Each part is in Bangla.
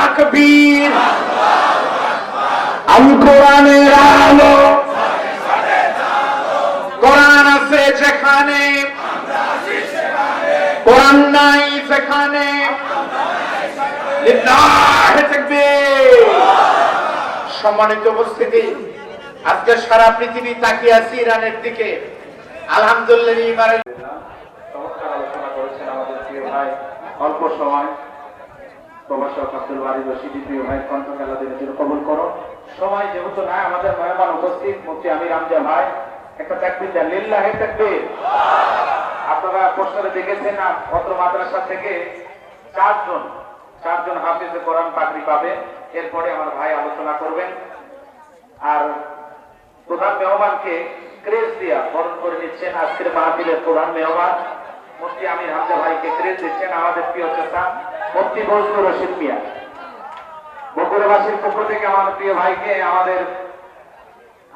তাকবীর, আল কোরআনের আলো, কোরআন আছে যেখানে, কোরআন নাই যেখানে, লিল্লাহি তাকবীর। সম্মানিত উপস্থিতি, আজকে সারা পৃথিবী তাকিয়ে আছে ইরানের দিকে। আলহামদুলিল্লাহ, চমৎকার আলোচনা করেছেন আমাদের প্রিয় ভাই। অল্প সময় প্রভাষক আব্দুল বারী রশিদী প্রিয় ভাই কণ্ঠ খেলা দিনের জন্য কবুল করো। সময় যেহেতু নাই, আমাদের মেহমান উপস্থিত মুফতি আমির হামজা ভাই, একটা তাকবীর দেন, লিল্লাহি তাকবীর। আপনারা পোস্টারে দেখেছেন না, অত্র মাদ্রাসা থেকে চারজন হাফেজে কোরআন পাগড়ি পাবে। এরপরে আমার ভাই আলোচনা করবেন। আর প্রধান মেহমানকে ক্রেজ দিয়া বরণ করে নিচ্ছেন আজকের মাহফিলের প্রধান মেহমান মুফতি আমির হামজা ভাইকে ক্রেজ দিচ্ছেন আমাদের প্রিয় চাচা মুফতি ফজলুর রশিদ মিয়া। বগুড়াবাসীর পক্ষ থেকে আমার প্রিয় ভাইকে আমাদের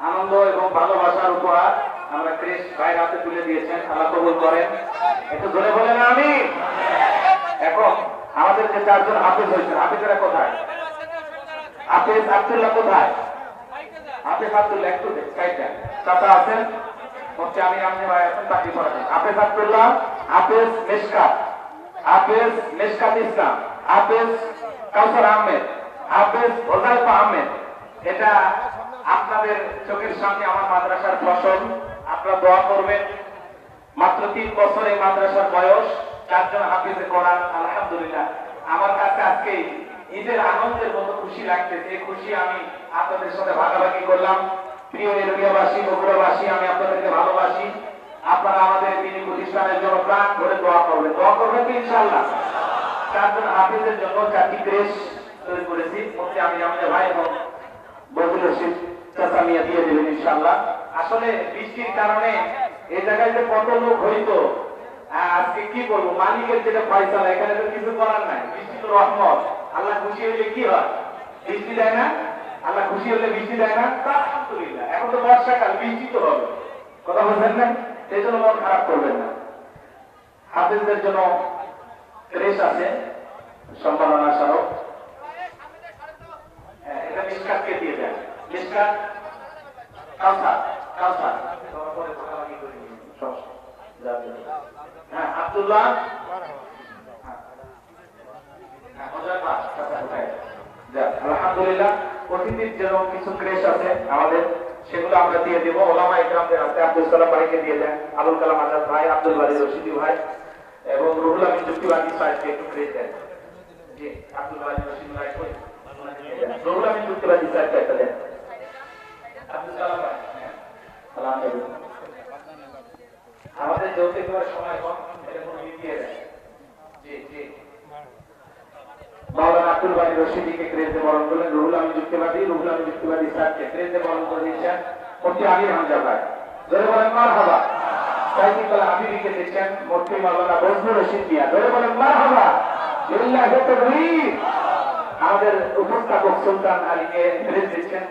আনন্দ এবং ভালোবাসার উপহার আমরা ক্রেজ ভাইয়ের হাতে তুলে দিয়েছেন। আল্লাহ কবুল করেন। একটু ধরে বলেন আমিন। এখন আমাদের যে চারজন হাফেজ হয়েছেন, হাফেজেরা কোথায়? হাফেজ আব্দুল্লাহ কোথায়? হাফেজ আব্দুল্লাহ একটু চাচা আছেন, মুফতি আমির হামজা ভাই আছেন, তাকে পড়াবেন। হাফেজ আব্দুল্লাহ, হাফেজ মেশকাত ইসলাম, হাফেজ কাউসার আহমেদ, হাফেজ হোজাইফা আহমেদ। এটা আপনাদের চোখের সামনে আমার মাদ্রাসার ফসল। আপনারা দোয়া করবেন। মাত্র 3 বছর এই মাদ্রাসার বয়স, চারজন হাফেজে কোরআন। আলহামদুলিল্লাহ, আমার কাছে আজকে ঈদের আনন্দের মতো খুশি লাগতেছে। এই খুশি আমি আপনাদের সাথে ভাগাভাগি করলাম। প্রিয় এলাকাবাসী, বগুড়াবাসী, আমি আপনাদেরকে ভালোবাসি। আপনারা আমাদের দিনী প্রতিষ্ঠানের জন্য প্রাণ ভরে দোয়া করবেন তো ইনশাআল্লাহ। চারজন হাফেজের জন্য 4টি ক্রেশ তৈরি করেছি। মুফতি আমির হামজা ভাই এবং বজলুর রশিদ চাচা মিয়া দিয়ে দেবেন ইনশাআল্লাহ। আসলে বৃষ্টির কারণে এই জায়গায় যে কত লোক হইতো, আজকে কি বলবো, মালিকের যেটা ফয়সালা, এখানে তো কিছু করার নাই। বৃষ্টি তো রহমত। আল্লাহ খুশি হইলে কি হয়? বৃষ্টি দেয় না? আল্লাহ খুশি হলে বৃষ্টি দেয় না? আলহামদুলিল্লাহ। এখন তো বর্ষাকাল, বৃষ্টি তো হবে। কথা বলছেন না? সেই জন্য মন খারাপ করবেন না। হাফেজদের জন্য ক্রেশ আছে সম্মাননা স্মারক। এটা মিশকাতকে দিয়ে দেন। মিশকাত কাউসার হ্যাঁ, আব্দুল্লাহ আলহামদুলিল্লাহ। অতিথির জন্য কিছু ক্রেশ আছে আমাদের, সেগুলো আমরা দিয়ে দেবো। ওলামা ইকরামদের হাতে আব্দুল সালাম ভাইকে দিয়ে দেন, আবুল কালাম আজাদ ভাই, আব্দুল বারী রশিদী ভাই এবং রুহুল আমিন যুক্তিবাদী সাহেবকে একটু ক্রেশ দেন। জি, আব্দুল বারী রশিদী ভাই, রুহুল আমিন যুক্তিবাদী সাহেবকে একটা দেন। আব্দুল সালাম ভাই, আলহামদুলিল্লাহ। আমাদের যৌতুক দেওয়ার সময় কম, এটা কোনো দিয়ে দেন। জি জি, মাওলানা আব্দুল বারী রশিদীকে ক্রেজে বরণ করলেন। রুহুল আমিন যুক্তিবাদী সাহেবকে ক্রেজে বরণ করে দিয়েছেন মুফতি আমির হামজা ভাই। ধরে বলেন মারহাবা। সাইফুল্লাহ হাবিবিকে দিচ্ছেন মুফতি মাওলানা ফজলুর রশিদ মিয়া। ধরে বলেন মারহাবা, লিল্লাহি তাকবীর। আমাদের উপস্থাপক সুলতান আলীকে ক্রেজ দিচ্ছেন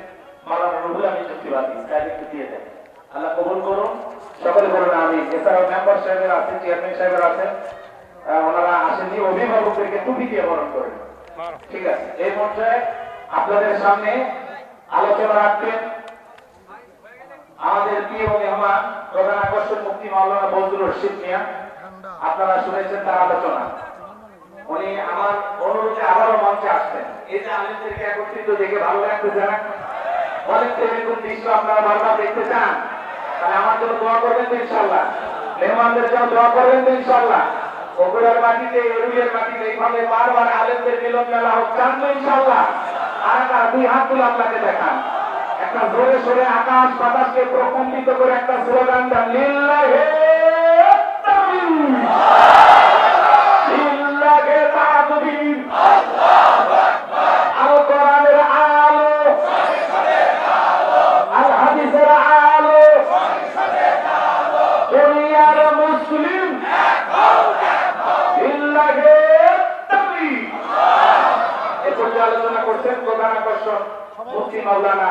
মাওলানা রুহুল আমিন যুক্তিবাদী সাহেবকে দিয়ে দেন। আল্লাহ কবুল করুন। সকলে বলুন আমিন। এছাড়াও মেম্বার সাহেবেরা আছেন, চেয়ারম্যান সাহেবেরা আছেন, ওনারা আসেননি। অভিভাবকদেরকে টুপি দিয়ে বরণ করেন। ঠিক আছে, এই পর্যায়ে আপনাদের সামনে আলোচনা রাখবেন আমাদের প্রিয় মেহমান, প্রধান আকর্ষণ মুফতি মাওলানা ফজলুর রশিদ মিয়া। আপনারা শুনেছেন তার আলোচনা। উনি আমার অনুরোধে আবারও মঞ্চে আসছেন। এই যে আলেমদেরকে একত্রিত দেখে ভালো লাগতেছে না? বলেন তো, এরকম দৃশ্য আপনারা বারবার দেখতে চান? তাহলে আমার জন্য দোয়া করবেন তো ইনশাআল্লাহ। মেহমানদের জন্য দোয়া করবেন তো ইনশাআল্লাহ। বগুড়ার মাটিতে, এরুলের মাটিতে এইভাবে বারবার আলেমদের মিলন মেলা হোক, চান তো ইনশাআল্লাহ? আর একটা 2 হাত তুলে আপনাকে দেখান। একটা জোরে সোরে আকাশ বাতাসকে প্রকম্পিত করে একটা স্লোগান দেন, লিল্লাহি তাকবীর, লিল্লাহি তাকবীর, আল্লাহু আকবার। আল কোরআনের আলো, আল হাদিসের আলো, দুনিয়ার মুসলিম আলোচনা করছেন প্রধান আকর্ষণ মুফতি মাওলানা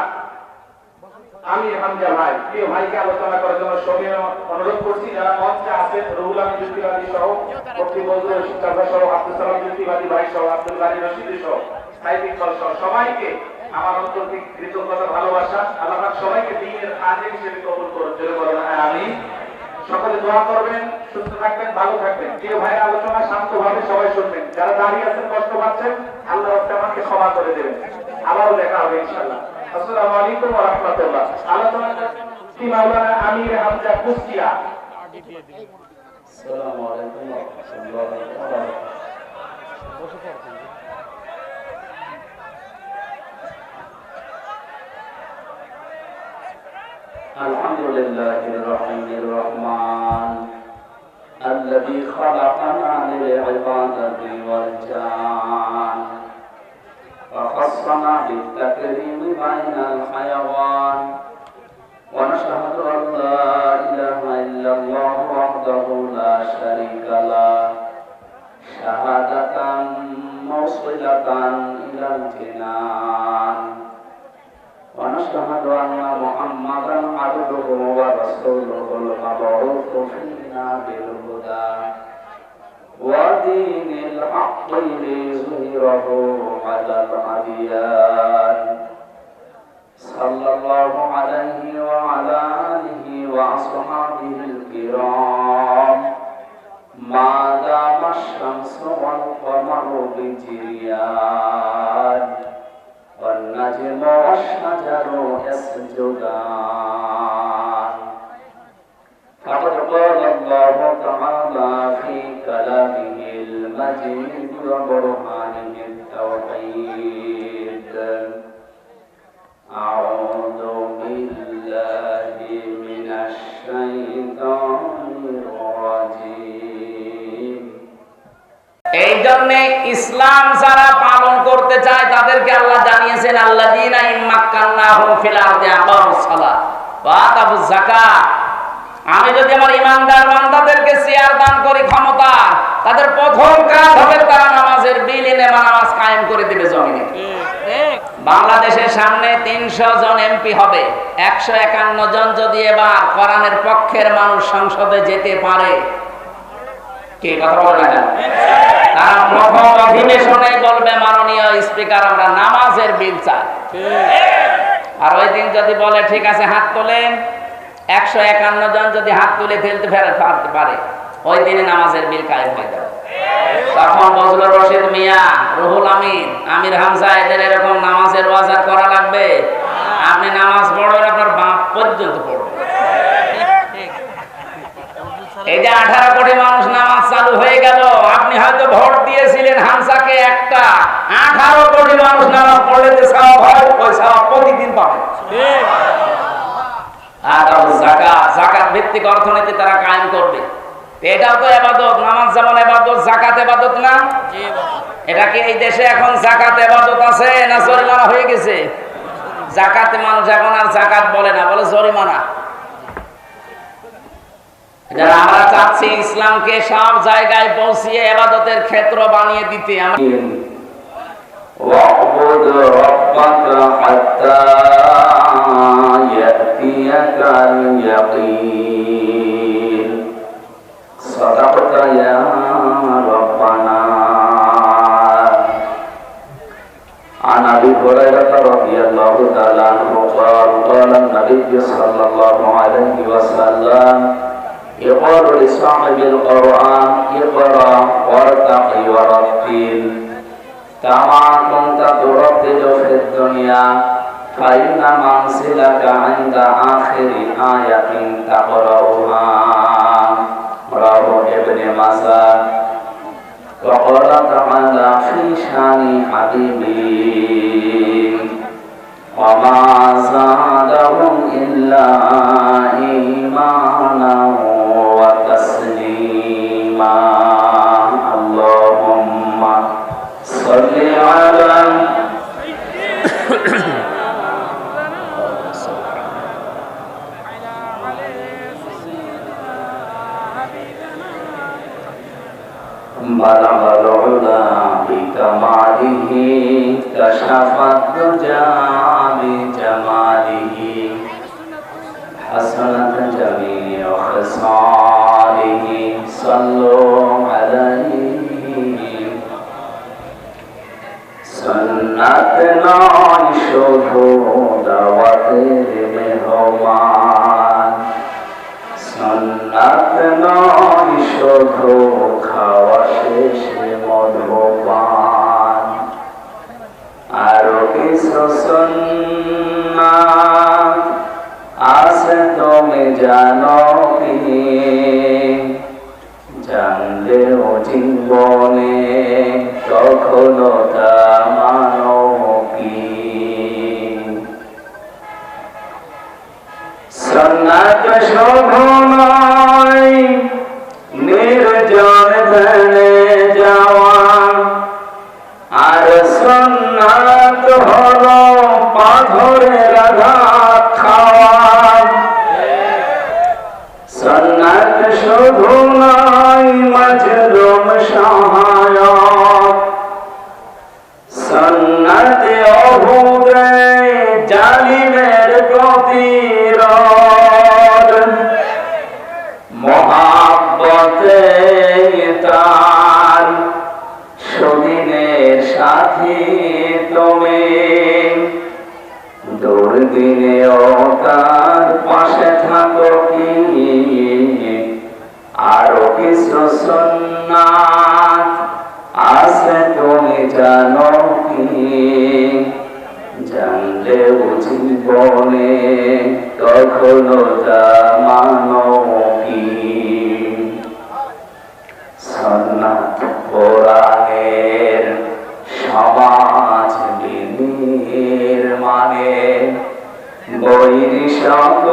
আমির হামজা ভাই। প্রিয় ভাইকে আলোচনা করার জন্য সবাই অনুরোধ করছি। যারা মঞ্চে আছেন, রুহুল আমিন যুক্তিবাদী সহ, মুফতি ফজলুর রশিদ চাচা সহ, আব্দুল সালাম যুক্তিবাদী ভাই সহ, আব্দুল বারী রশিদী সহ সাইদ ইকবাল সহ সবাইকে আমার অন্তর থেকে কৃতজ্ঞতা ভালোবাসা। আল্লাহ পাক সবাইকে দ্বীনের খাদেম হিসেবে কবুল করুন। জোরে বলুন আমিন। সকলে দোয়া করবেন, সুস্থ থাকবেন, ভালো থাকবেন। প্রিয় ভাই, আলোচনা শান্তভাবে সবাই শুনবেন। যারা দাঁড়িয়ে আছেন, কষ্ট পাচ্ছেন, আল্লাহ আমাকে ক্ষমা করে দেবেন। আবারও দেখা হবে ইনশাআল্লাহ। আসসালামু আলাইকুম ওয়া রাহমাতুল্লাহ। আলোচনা কি মাওলানা আমির হামজা কুষ্টিয়া। আসসালামু আলাইকুম ওয়া রাহমাতুল্লাহি ওয়া বারাকাতুহু। আলহামদুলিল্লাহির রহিমির রহমান الذي خلقنا للعبادة والجان وخصنا بالتكريم بين الحيوان ونشهد أن لا إله إلا الله وحده لا شريك له شهادة موصلة إلى الجنان ونشهد أن محمدا عبده ورسوله المبعوث فينا بالهدى ودين الحق ليظهره على الأديان صلى الله عليه وعلى آله وأصحابه الكرام ما دام الشمس والقمر بجريان والنجم والشجر يسجدان فقد قال الله تعالى في كلامه المجيد وبرهانه التوحيد أعوذ بالله من الشيطان الرجيم এই জন্য ইসলাম যারা পালন করতে চায় তাদেরকে আল্লাহ জানিয়েছেন আল্লাযীনা ইম্মাক্কান্নাহুম ফিল আরদি আকামুস সালাত ওয়া আতাবুজ যাকাত। আমি যদি আমার ঈমানদার বান্দাদেরকে চেয়ার দান করি, ক্ষমতা, তাদের প্রথম কাজ হবে তারা নামাজের বিল এনে নামাজ কায়েম করে দিবে জমিনে। বাংলাদেশের সামনে 300 জন এমপি হবে, 151 জন যদি এবার কোরআনের পক্ষের মানুষ সংসদে যেতে পারে, কি কথা বলে না, তারা প্রথম অধিবেশনে বলবে মাননীয় স্পিকার আমরা নামাজের বিল চাই। আর ওই দিন যদি বলে ঠিক আছে হাত তোলেন, 151 জন যদি হাত তুলে ফেলতে পারে, ওই দিনে নামাজের বিল কায়েম হয়ে যাবে। তখন বজলুর রশিদ মিয়া, রুহুল আমিন, আমির হামজা এদের এরকম নামাজের ওয়াজ করা লাগবে? আপনি নামাজ পড়বেন, আপনার বাপ পর্যন্ত পড়বেন। এই যে 18 কোটি মানুষ নামাজ চালু হয়ে গেল, আপনি হয়তো ভোট দিয়েছিলেন হামসাকে একটা, 18 কোটি মানুষ নামাজ পড়লে যে সওয়াব হয়, ওই সওয়াব প্রতিদিন পাবে। আর যাকাত, যাকাত ভিত্তিক অর্থনীতি তারা কায়েম করবে। এটাও তো ইবাদত, নামাজ যেমন ইবাদত, যাকাত ইবাদত না? এটা কি এই দেশে এখন যাকাত ইবাদত আছে না জরিমানা হয়ে গেছে? যাকাতে মানুষ এখন আর যাকাত বলে না, বলে জরিমানা। যারা আমরা চাচ্ছি ইসলামকে সব জায়গায় পৌঁছিয়ে ইবাদতের ক্ষেত্র বানিয়ে দিতে। واعبد ربك حتى يأتيك اليقين صدقت يا ربنا عن أبي هريرة رضي الله تعالى عنه قال قال النبي صلى الله عليه وسلم يقال لصاحب القرآن اقرأ وارتقي ورتل كما كنت ترتل في الدنيا فإن منزلك عند آخر آية تقرأها رواه ابن ماجه. وقال تعالى في شان حبيبي وما زادهم إلا إيمانا وتسليما. اللهم صل على بلغ العلا بكماله كشف الدجى بجماله حسنت جميع خصاله صلوا عليه سنة দাওয়াতের মেহমান। সুন্নাত নয় শুধু খাওয়া শেষে মধুপান, আরো কিছু সুন্নাত আছে তুমি জানো কি? জানলেও জীবনে কখনো তা মানো কি? সুন্নাত শুধু নয় নির্জন ধ্যানে যাওয়া, আর সুন্নাত হলো পাথরের আঘাত খাওয়া। সুন্নাত শুধু নয় মাজলুম সহায়ক, সুন্নাত অহুদে জালিমের প্রতিরোধ। মহাব্বতে তার সুদিনের সাথী তুমি, দুর্দিনেও তার পাশে থাকো কি? আরো কিছু সুন্নাত আছে তুমি জানো কি? জানলেও জীবনে কখনো তা মানো কি? সুন্নাত কোরআনের সমাজ নির্মাণে বৈর সকল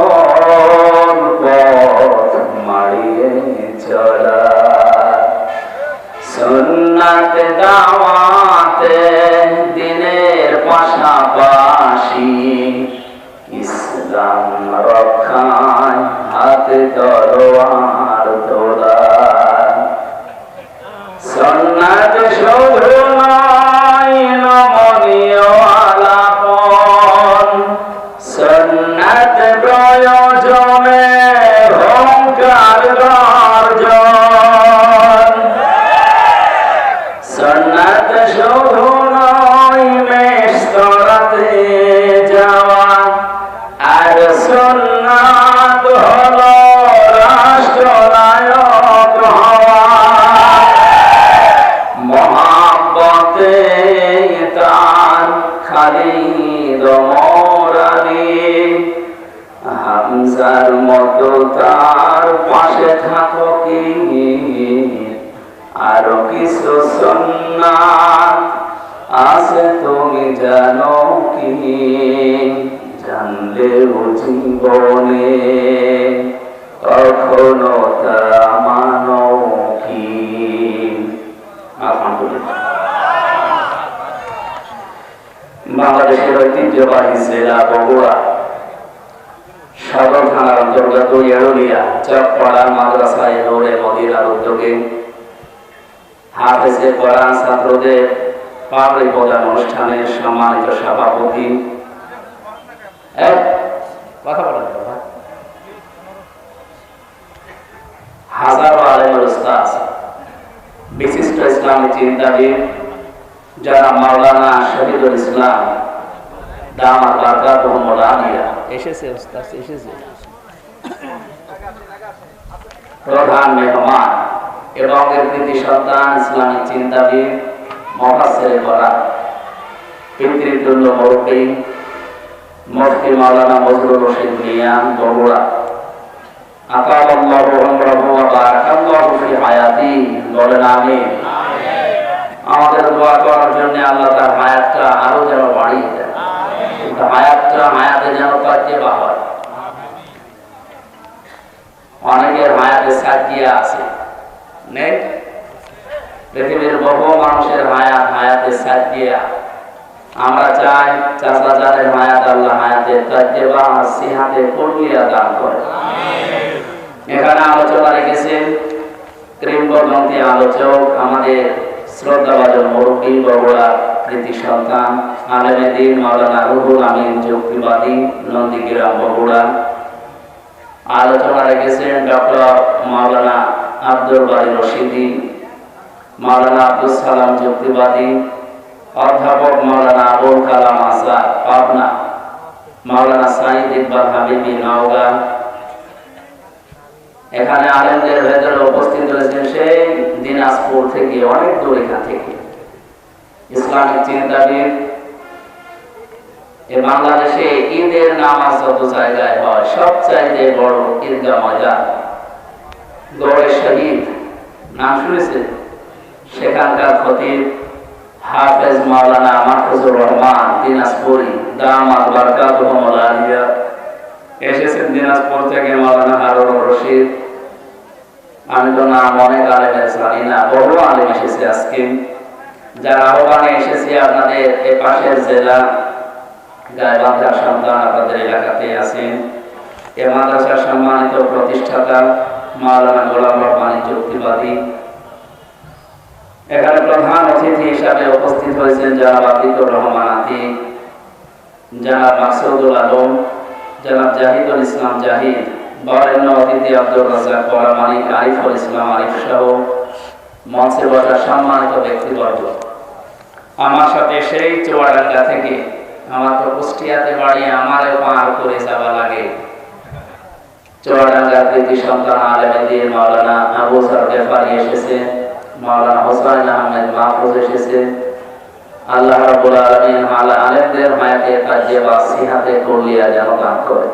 পথ মাড়িয়ে চলা। সুন্নাত দাওয়াতে দিনের পাশাপাশি ইসলাম রক্ষায় হাতে তলোয়ার তোলা। সুন্নাত শুধু নয় নমনীয় আলাপন, সুন্নাত প্রয়োজনে হুঙ্কার গর্জন। সুন্নাত শুধু নয় মেস্তরাতে যাওয়া, আর সুন্নাত হলো রাষ্ট্রনায়ক হওয়া। মহাব্বতে তার খালিদ ওমর আলী, হামজার মতো তার পাশে থাকো কি? আরো কিছু সুন্নাত আছে তুমি জানো কি? জানলেও জীবনে কখনো তা মানো কি? আলহামদুলিল্লাহ। বাংলাদেশের ঐতিহ্যবাহী জেলা বগুড়া সদর থানার অন্তর্গত এরুলিয়া চকপাড়া মাদ্রাসায় নূরে মদিনার উদ্যোগে হাফেজে কোরআন ছাত্রদের পাগড়ি প্রদান অনুষ্ঠানের সম্মানিত সভাপতি, কথা বলেন, হাজারো আলেমের উস্তাদ, বিশিষ্ট ইসলামী চিন্তাবিদ যারা মাওলানা শহীদুল ইসলাম দামাত বারকাতুহুম আলিয়া এসেছে, উস্তাদ এসেছে, প্রধান মেহমান এবং এর কৃতি সন্তান ইসলামী চিন্তাবিদ মুফাসসিরে কোরআন পিতৃতুল্য মুরব্বী মুফতি মাওলানা বজলুর রশিদ মিয়া বগুড়া, আতাল্লাহু উমরাহু ওয়া বারাকাল্লাহু ফি হায়াতি, বলেন আমিন। আমাদের দোয়া করার জন্য আল্লাহ তার হায়াতটা আরো যেন বাড়িয়ে দেন, হায়াতে যেন তাজ্জেবা হয়। অনেকের হায়াতে সাজিয়া আছে, নেই? পৃথিবীর বহু মানুষের হায়াতে সাজিয়া। আমরা চাই চাচা জানের হায়াত আল্লাহ হায়াতে তাজ্জেবা আর সিহাতে কুল্লিয়া দান করে। এখানে আলোচনা রেখেছেন কিংবদন্তি আলোচক, আমাদের শ্রদ্ধাভাজন মুরব্বী বগুড়া কৃতি সন্তান আলেমে দ্বীন মাওলানা রুহুল আমিন যুক্তিবাদী নন্দীগ্রাম বগুড়া। আলোচনা রেখেছেন ডক্টর মাওলানা আব্দুল বারী রশিদি, মাওলানা আব্দুল সালাম যুক্তিবাদী, অধ্যাপক মাওলানা আবুল কালাম আজাদ পাবনা, মাওলানা সাইদ ইকবাল হাবিবি নওগাঁ। এখানে আলেমদের ভেতরে উপস্থিত রয়েছেন সেই দিনাজপুর থেকে, অনেক দূর এখান থেকে ইসলামিক চিন্তাবিদ। বাংলাদেশে ঈদের নামাজ যত জায়গায় হয় সবচাইতে বড় ঈদগাহ ময়দান গড়ে শহীদ, নাম শুনেছে? সেখানকার খতিব হাফেজ মাওলানা মাহফুজুর রহমান দিনাজপুরি দামাত বারকাতুহুল আলিয়া এসেছেন দিনাজপুর থেকে। মাওলানা হারুন রশিদ, আমি তো নাম অনেক আলেমের জানি না, বহু আলেম এসেছে আজকে। যারা আহ্বানে এসেছি আপনাদের এ পাশের জেলা গাইবান্ধার সন্তান আপনাদের এলাকাতে আছেন। এ মাদ্রাসার সম্মানিত প্রতিষ্ঠাতা মাওলানা গোলাম রহমান যুক্তিবাদী। এখানে প্রধান অতিথি হিসাবে উপস্থিত হয়েছেন জনাব আতিকুর রহমান আতিক, জনাব মাকসুদুল আলম, জনাব জাহিদুল ইসলাম জাহিদ, বরেণ্য অতিথি আব্দুর রাজ্জাক পরামানিক, আরিফুল ইসলাম আরিফ সহ মঞ্চে বসা সম্মানিত ব্যক্তিবর্গ। আমার সাথে সেই চুয়াডাঙ্গা থেকে, আমার তো কুষ্টিয়াতে বাড়ি, আমারও পার করে যাওয়া লাগে। চুয়াডাঙ্গার কৃতি সন্তান আলেমেদিন মাওলানা আবু সার গেফারি এসেছে, মাওলানা হোসাইন আহমেদ মাহফুজ এসেছে। আল্লাহ রাব্বুল আলামিন আলেমদের হায়াতে কাজে বা সিহাতে কলিয়া যেন দান করে।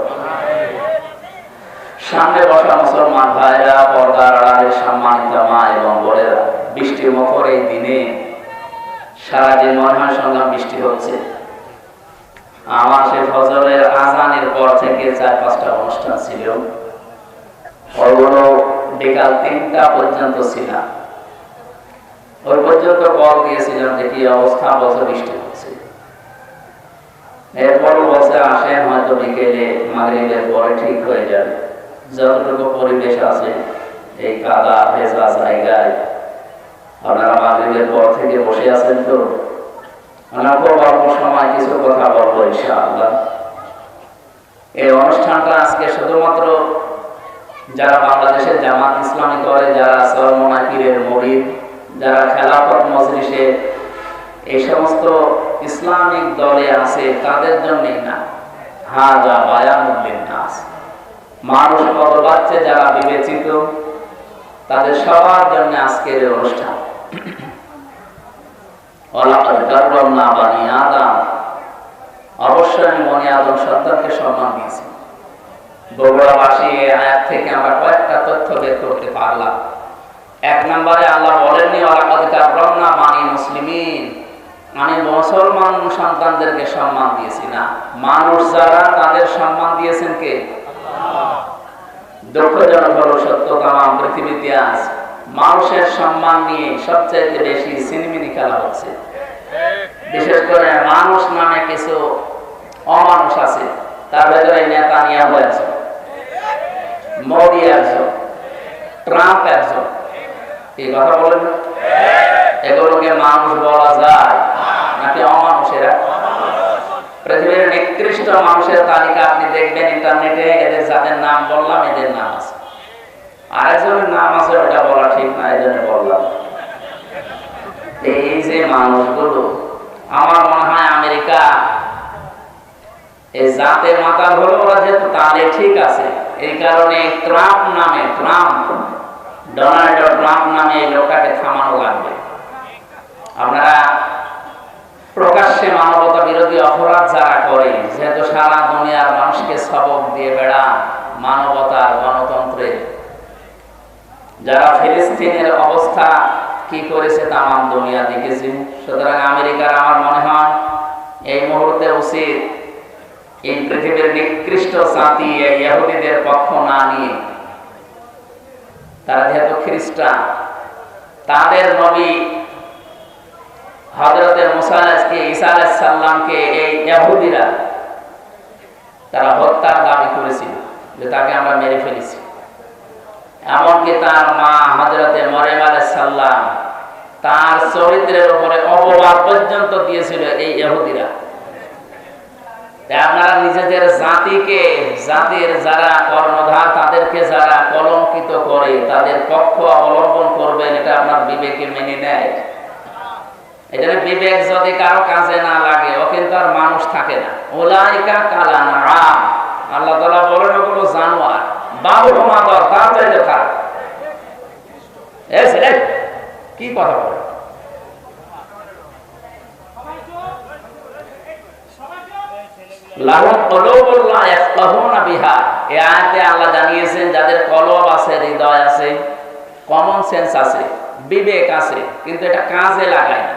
সামনে বসা মুসলমান ভাইরা, পর্দার আড়ালে সম্মানিত মা এবং বোনেরা, বৃষ্টির মুখর এই দিনে সারাদিন মনে হয় সংগ্রাম বৃষ্টি হচ্ছে। আমার সে ফজরের আজানের পর থেকে 4-5টা অনুষ্ঠান ছিল, ওগুলো বিকাল 3টা পর্যন্ত ছিল। ওই পর্যন্ত কল দিয়েছিলাম যে কি অবস্থা, বছর বৃষ্টি হচ্ছে। এরপর বসে আসেন হয়তো বিকেলে মাগরিবের পরে ঠিক হয়ে যাবে। যতটুকু পরিবেশ আছে এই কাদা ভেজা জায়গায় আপনারা মাগরিবের পর থেকে বসে আছেন, তো আমরা খুব অল্প সময় কিছু কথা বলবো ইনশাআল্লাহ। এই অনুষ্ঠানটা আজকে শুধুমাত্র যারা বাংলাদেশের জামাত ইসলামী করে, যারা সরমনাকিরের মুরিদ, যারা খেলাফত মজলিসে এই সমস্ত ইসলামিক দলে আছে তাদের জন্যই না, হাজা বায়ানুল লিন্নাস, মানুষ পদবাচ্চে যারা বিবেচিত তাদের সবার জন্য আজকের এই অনুষ্ঠান। অবশ্যই আমি বনি আদম সন্তানকে সম্মান দিয়েছি। বগুড়াবাসী এই আয়াত থেকে আমরা কয়েকটা তথ্য বের করতে পারলাম। 1 নম্বরে আল্লাহ বলেননি ওয়ালাকাদ কাররামনা বানি মুসলিমিন, আমি মুসলমান সন্তানদেরকে সম্মান দিয়েছি না, মানুষ যারা তাদের সম্মান দিয়েছেন কে? আল্লাহ। দুঃখজনক হলো সত্য, তামাম পৃথিবীতে আজ মানুষের সম্মান নিয়ে সবচেয়ে বেশি সিনেমিনি খেলা হচ্ছে। বিশেষ করে মানুষ নামে কিছু অমানুষ আছে, তার ভেতরে নেতানিয়াহু একজন, মোদি একজন, ট্রাম্প একজন। এই কথা বলেন, এগুলোকে মানুষ বলা যায় নাকি অমানুষেরা? পৃথিবীর নিকৃষ্ট মানুষের তালিকা আপনি দেখবেন ইন্টারনেটে, এদের যাদের নাম বললাম এদের নাম আছে। আরেকজনের নাম আছে, ওটা বলা ঠিক না, এই জন্য বললাম। এই যে মানুষগুলো, আমার মনে হয় আমেরিকা এই জাতে মাতাল হলো, ওরা যেহেতু তাহলে ঠিক আছে, এই কারণে ট্রাম্প নামে, ডোনাল্ড ট্রাম্প নামে এই লোকটাকে থামানো লাগবে। আপনারা প্রকাশ্যে মানবতা বিরোধী অপরাধ যারা করে, যেহেতু সারা দুনিয়ার মানুষকে সবক দিয়ে বেড়ান মানবতার, গণতন্ত্রের, যারা ফিলিস্তিনের অবস্থা কি করেছে তামাম দুনিয়া দেখেছে। সুতরাং আমেরিকার আমার মনে হয় এই মুহূর্তে উচিত এই পৃথিবীর নিকৃষ্ট জাতি এই ইহুদিদের পক্ষ না নিয়ে, তারা যেহেতু খ্রিস্টান, তাদের নবী হযরত মুসা ঈসা আলাইহিস সালামকে এই ইহুদিরা তারা হত্যার দাবি করেছিল যে তাকে আমরা মেরে ফেলেছি। এমনকি তার মা হযরত মরিয়ম আলাইহিস সালাম, তার চরিত্রের উপরে অপবাদ পর্যন্ত দিয়েছিল এই ইহুদিরা। আপনারা নিজেদের জাতিকে, জাতির যারা কর্ণধার তাদেরকে যারা কলঙ্কিত করে তাদের পক্ষ অবলম্বন করবেন, এটা আপনার বিবেকে মেনে নেয়? এজন্য বিবেক যদি কারো কাজে না লাগে ও কিন্তু আর মানুষ থাকে না। উলাইকা কালানআম, আল্লাহ তাআলা বলেন ওগুলো জানোয়ার, বাবুহুমা দর, তার চাইতে খারাপ। এই ছেলে কি কথা বলে? লাহুম কুলুবুন লা ইয়াফকাহুনা বিহা, এই আয়াতে আল্লাহ জানিয়েছেন যাদের কলব আছে, হৃদয় আছে, কমন সেন্স আছে, বিবেক আছে, কিন্তু এটা কাজে লাগায় না।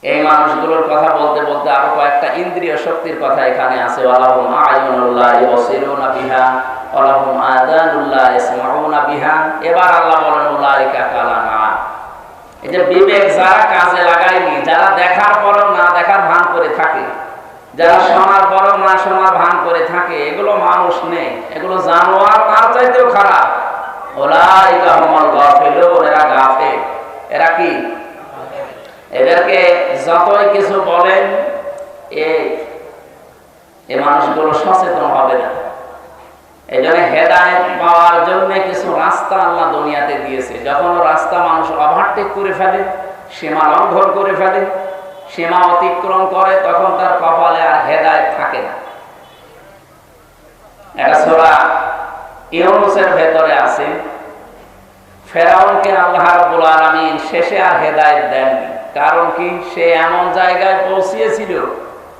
এই মানুষগুলোর কথা বলতে বলতে আরো কয়েকটা ইন্দ্রিয় শক্তির কথা এখানে আছে। ওয়ালাহুম আ'য়ুনুন লা ইউবসিরুনা বিহা ওয়ালাহুম আযানুন লা ইয়াসমাউনা বিহা। এবার আল্লাহ বলেন উলাইকা কালানআম, এই যে বিবেক যারা কাজে লাগায়নি, যারা দেখার পরও না দেখার ভান করে থাকে, যারা শোনার পরও না শোনার ভান করে থাকে, এগুলো মানুষ নেই, এগুলো জানোয়ার, তার চাইতেও খারাপ। উলাইকা হুমুল গাফিলুন, এরা গাফিল। এরা কি? এদেরকে যতই কিছু বলেন এই মানুষগুলো সচেতন হবে না। এই জন্য হেদায়েত পাওয়ার জন্য কিছু রাস্তা আল্লাহ দুনিয়াতে দিয়েছে। যখন রাস্তা মানুষ ওভারটেক করে ফেলে, সীমা লঙ্ঘন করে ফেলে, সীমা অতিক্রম করে, তখন তার কপালে আর হেদায়েত থাকে না। এটা সূরা ইউনূসের ভেতরে আছে। ফেরাউনকে আল্লাহ রাব্বুল আলামিন শেষে আর হেদায়েত দেননি। কারণ কি? সে এমন জায়গায় পৌঁছিয়েছিল